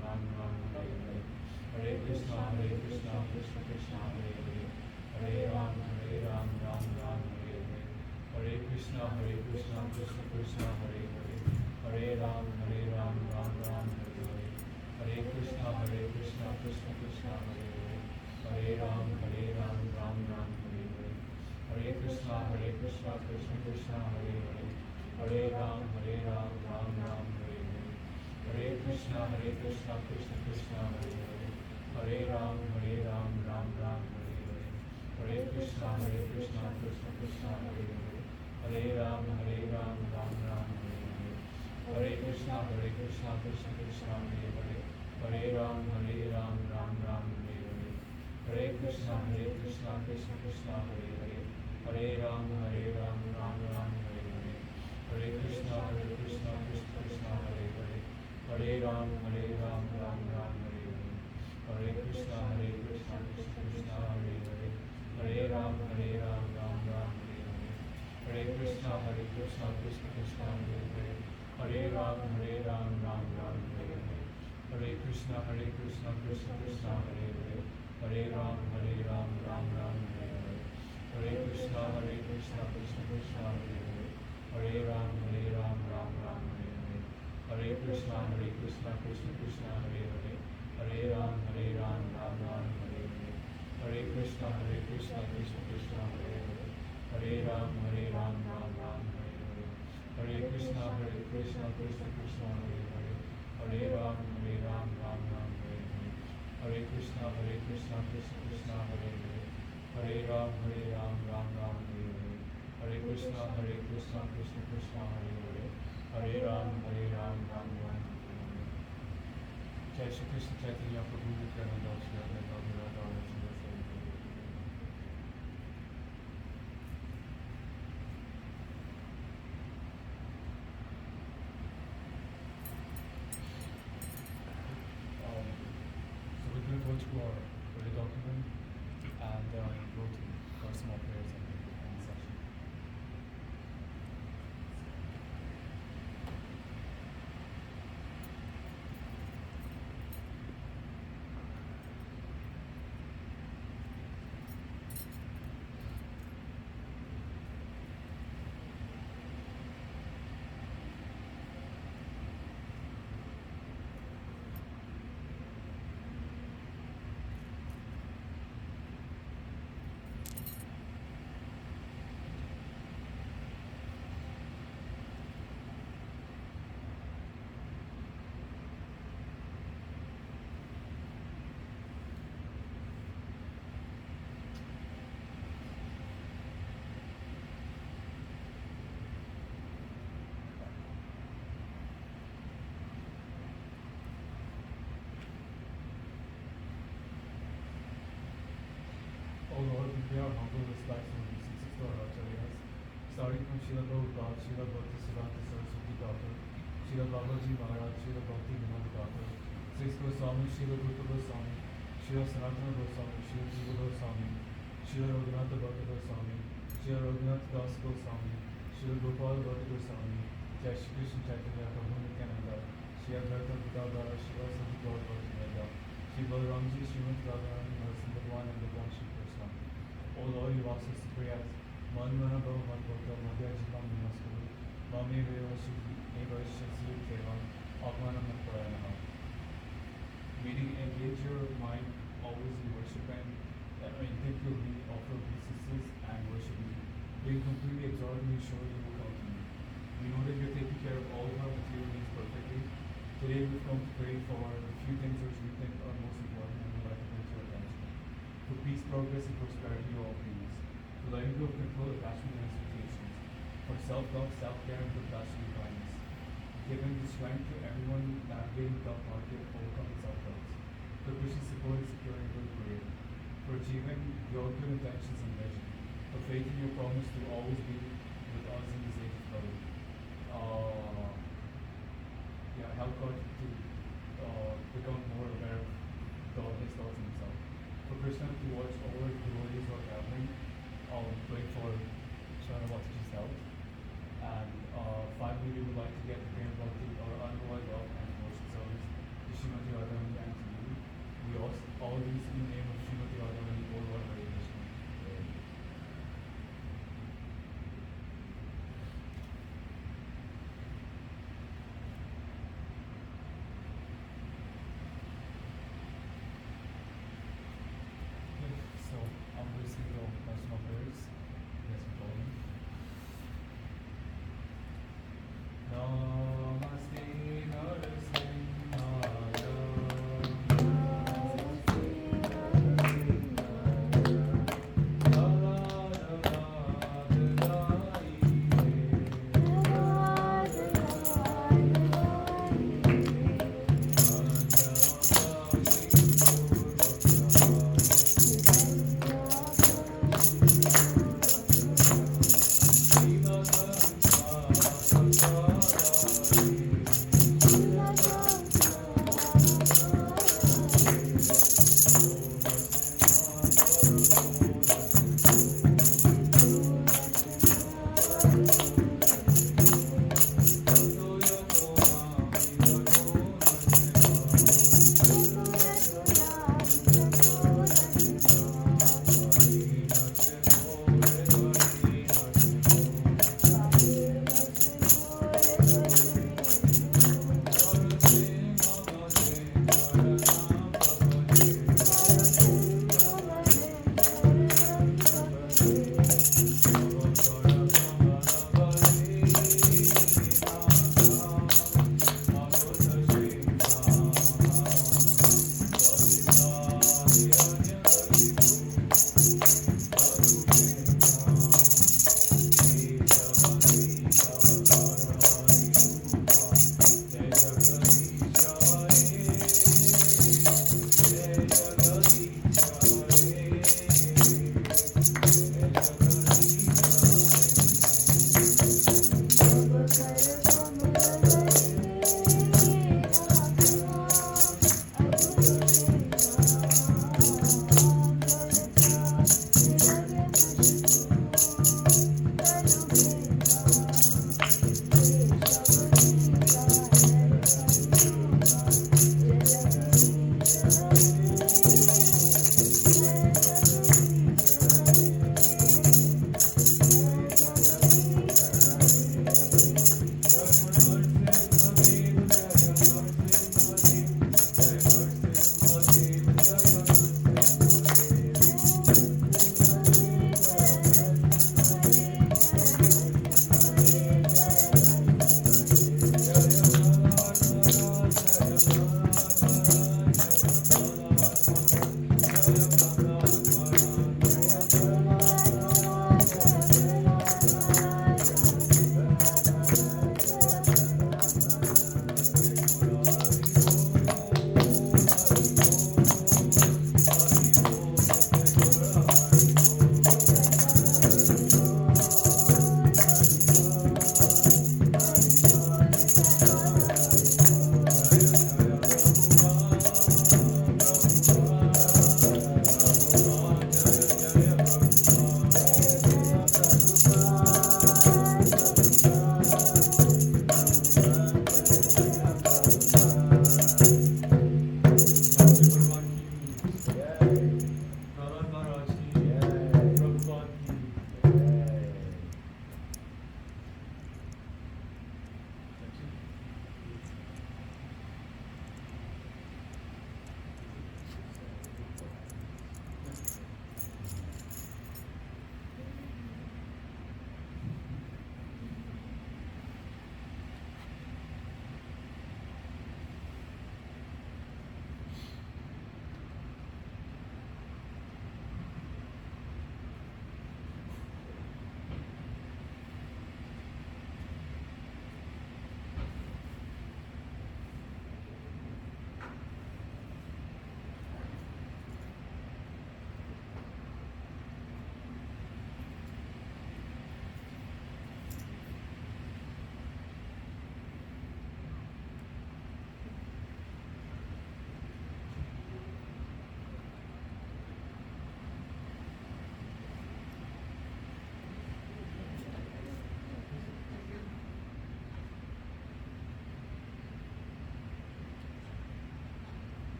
Ram Ram, Hare Hare, Hare Krishna, Krishna Krishna, Hare Hare, Hare Ram, Ram Ram, Hare Hare, Hare Krishna, Krishna Krishna, Hare Hare, Hare Ram, Ram Ram, Hare Hare, Hare Krishna, Krishna Krishna, Hare Hare, Hare Ram, Ram Ram, Hare Hare, Hare Krishna, Krishna Krishna, Hare Hare, Hare Ram, Ram Ram, Hare Hare, Hare Krishna, Krishna Krishna, Hare Hare, Hare Ram, Ram Ram, Hare Hare, Hare Krishna, Krishna Krishna, Hare Hare, Hare Ram, Ram Ram, Hare Hare, Hare Krishna, Krishna Krishna, Hare Hare, Hare Ram, Ram Ram, Hare Hare, Hare Krishna, Krishna Krishna, Hare Hare, Hare Ram, Ram Ram, Hare Hare, Hare Krishna, Krishna Krishna, Hare Hare, Hare Ram, Ram Ram, Hare Hare, Hare Krishna, Krishna Krishna, Hare Hare, Hare Ram, Ram Ram, Hare Hare, Hare Krishna, Krishna Krishna, Hare Hare, Hare Ram, Ram Ram, Hare Hare, Hare Krishna, Krishna Krishna, Hare Hare, Hare Ram, Ram Ram, Hare Hare, Hare Krishna, Krishna Krishna, Hare Hare, Hare Ram, Ram Ram, Hare Hare, Hare Krishna, Krishna Krishna, Hare Hare, Hare Ram, Ram Ram, Hare Hare, Hare Krishna, Krishna Krishna, Hare Hare, Hare Ram, Ram Ram, Hare Hare, Hare Krishna, Krishna Krishna, Hare Hare, Hare Ram, Ram Ram, Hare Hare, Hare Krishna, Krishna Krishna, Hare Hare, Hare Ram, Ram Ram, Hare Hare, Hare Krishna, Krishna Krishna, Hare Hare, Hare Ram, Ram Ram, Hare Hare. Jai Shri Krishna Chaitanya Prabhu Nityananda Shri Advaita Gadadhara Shri Vaishnava. So we're going to go to our early document and go to our small prayers and the session. O Lord, we pay our humble respects and obeisances to our acharyas, starting from Srila Prabhupada, Srila Bhakti Siddhanta Saraswati Thakur, Srila Babaji Maharaj, Srila Bhakti Vinod Thakur, Sri Goswami, Srila Guru Goswami, Srila Sanatana Goswami, Srila Jiva Goswami, Srila Raghunath Bhatta Goswami, Srila Raghunath Das Goswami, Srila Gopal Bhatta Goswami, Jai Shri Krishna Chaitanya Prabhu Nityananda, Sri Advaita Gadadhara Shiva Sati Gaur Bhaktivinoda, Sri Balaramji, Srimad Radharani, Narasimha Bhagwan and Bhagwan Shri Krishna. O Lord, you asked us to pray as Man Mana Bhava Man Bhakta Madhya Jivam Namaskuru, Mame Veva Shri Eva Shri Kevam, Akmanam Naparayanaha. Meaning, engage your mind always in worship and instinctively offer obeisances and worship you. Being completely absorbed in you, surely you will come to me. We know that you're taking care of all of our material needs perfectly. Today we've come to pray for a few things which we think are most important and would like to bring to your attention. For peace, progress, and prosperity of all things. For letting go of control, attachment, and expectations. For self-love, self-care, and compassion and kindness. Giving the strength to everyone navigating the tough market, overcoming self-doubts. For Krishna's support and securing good career. For achieving your good intentions and vision. For faith in your promise to always be with us in this age of trouble. Help God to become more aware of his thoughts in himself. For Krishna to watch over devotees who are traveling, praying for Sharanavati's health. And finally, we would like to get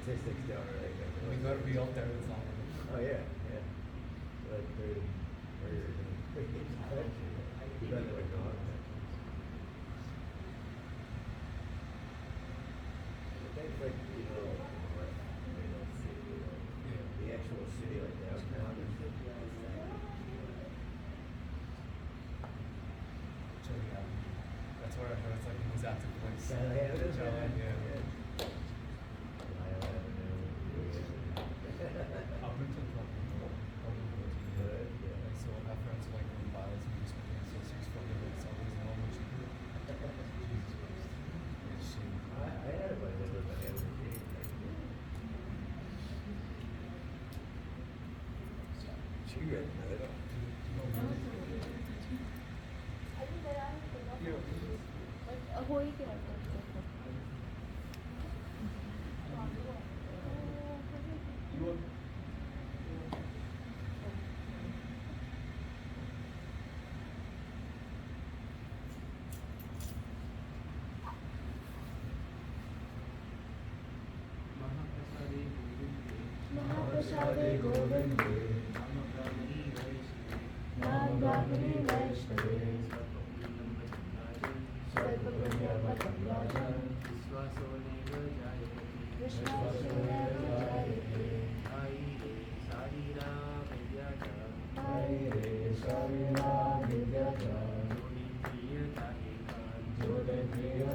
statistics don't really go. We gotta be out there with all of it. Oh, yeah, yeah. Like, there's murders in the country. You bet that would go up. Things like, the actual city, like downtown. Chili Avenue. That's where I heard it's like the most active place. Chili Avenue? Chili, yeah. Lyle Avenue. Upington, probably go to. Good, yeah. Like, so I have friends who like going by some of these associates from the like somebody's know what you do. Jesus Christ. It's shame. I had a buddy that lived on the other street. She read it. I think there are enough Yeah. options, but हो ही क्या रहता है You want? महाप्रसादे गोविन्दे महाप्रसादे गोविन्दे नाम ब्राह्मणे वैष्णवे सर्वपुण्यवतं राजन् विश्वासो नैव जायते विश्वासो नैव जायते आयि रे शारीरा विद्या च Hare Sarina Vidyata जोनि प्रियताहेकान् Jode Priya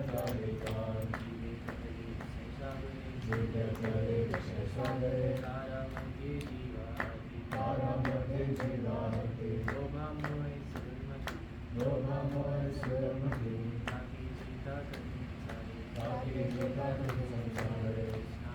Jode Sesagare तारामध्ये जीवाति Taramate Jivahati लोभामोहे सुरमति Lobhamoy Suramati ताकि सीता कटी सारे Taki Jita Samsare Krishna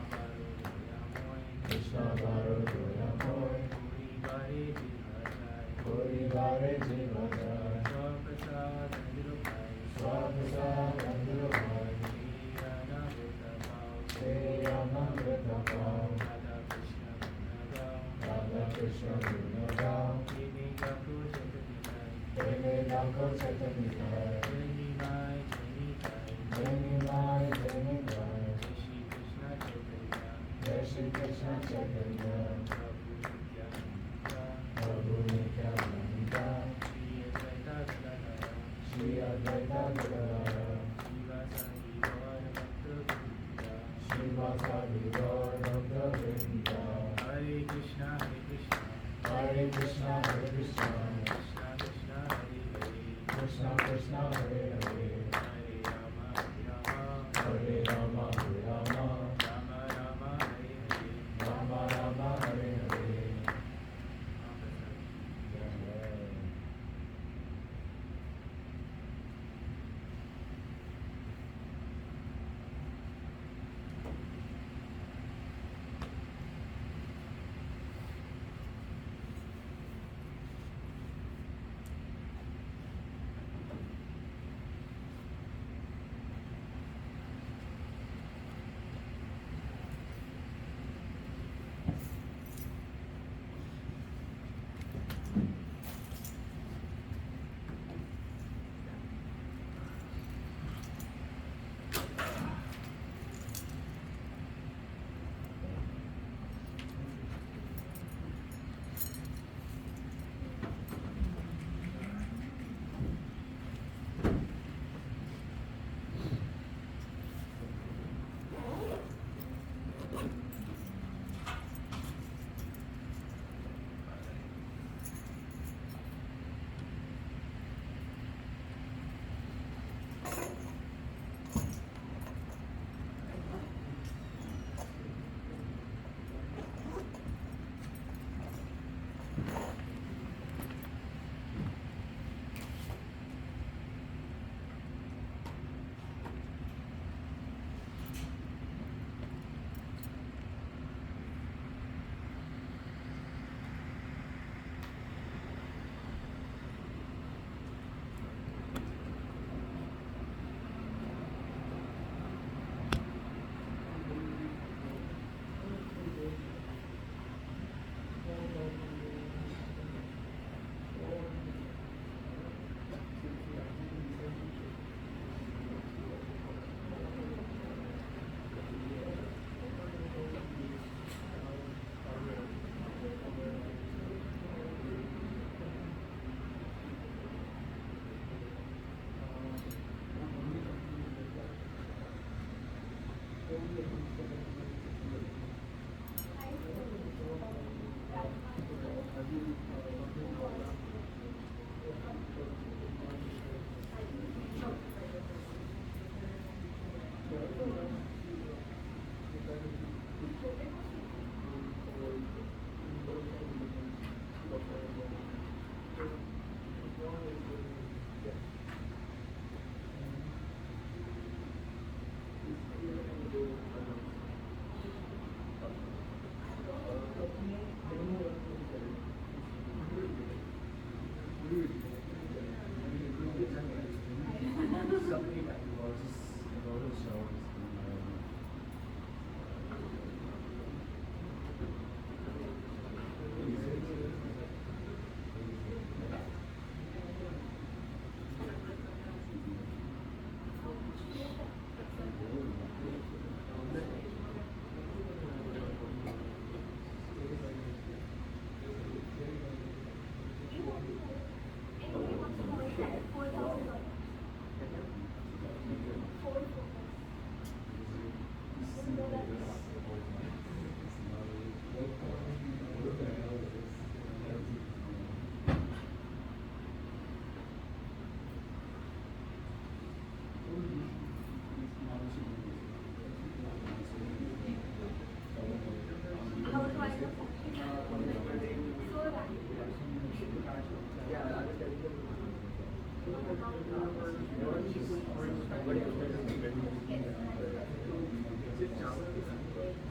Krishna बारो Baro Doyamoy पूरी बारे जिहाजाय Kori Vare Jivajay स्वप्रसाद निरुपाय Swaprasad Andurai हीराना होता पाओ Sri Rama Vrita Pao Radha Krishna गुणगाओ Radha Krishna Gunagam तेने गाको जगनिकाय Tene Dako Chatamikay जय माय जय Jani Mai Jani Mai Shri Krishna Chaitanya Jai Shri Krishna Chaitanya Prabhu Nityananda Prabhu Nityananda Shri Advaita Gadadhar Shri Advaita Gadadara श्रीवासादि गौर भक्तवृंद Srivasadi Gaur Bhakta Vrinda Hare Krishna Hare Krishna Hare Krishna Krishna Krishna Hare Hare Krishna Krishna Hare Hare Hare Rama Hare Rama Hare Rama Rama Rama Hare Hare Rama Rama Hare Hare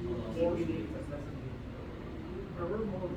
more ever more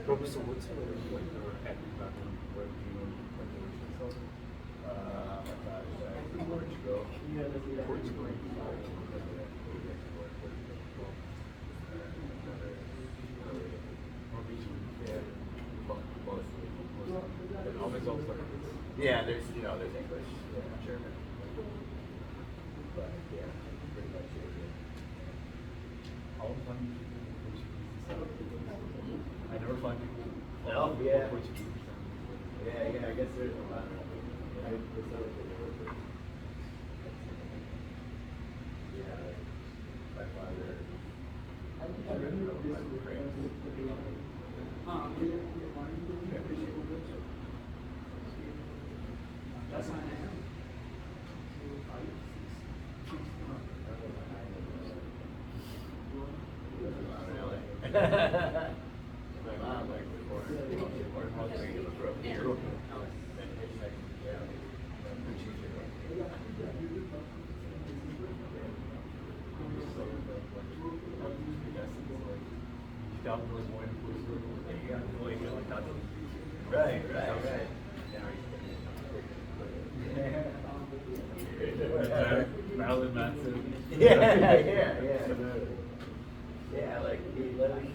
Professor Woodson, when you were at the background, where you were Portugal. Yeah, there's English, German, but yeah, pretty much it. How fun Portuguese? I never find people Oh, yeah. Portuguese. Yeah, I guess there's a lot of my father. My mom, like, before housing was broke here. And hitchhiking, yeah. Right. Marilyn Manson. Yeah. Yeah, like he literally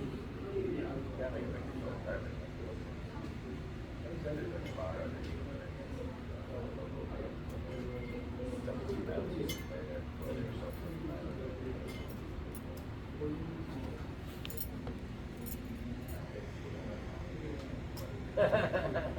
got like a apartment. Ha ha ha ha.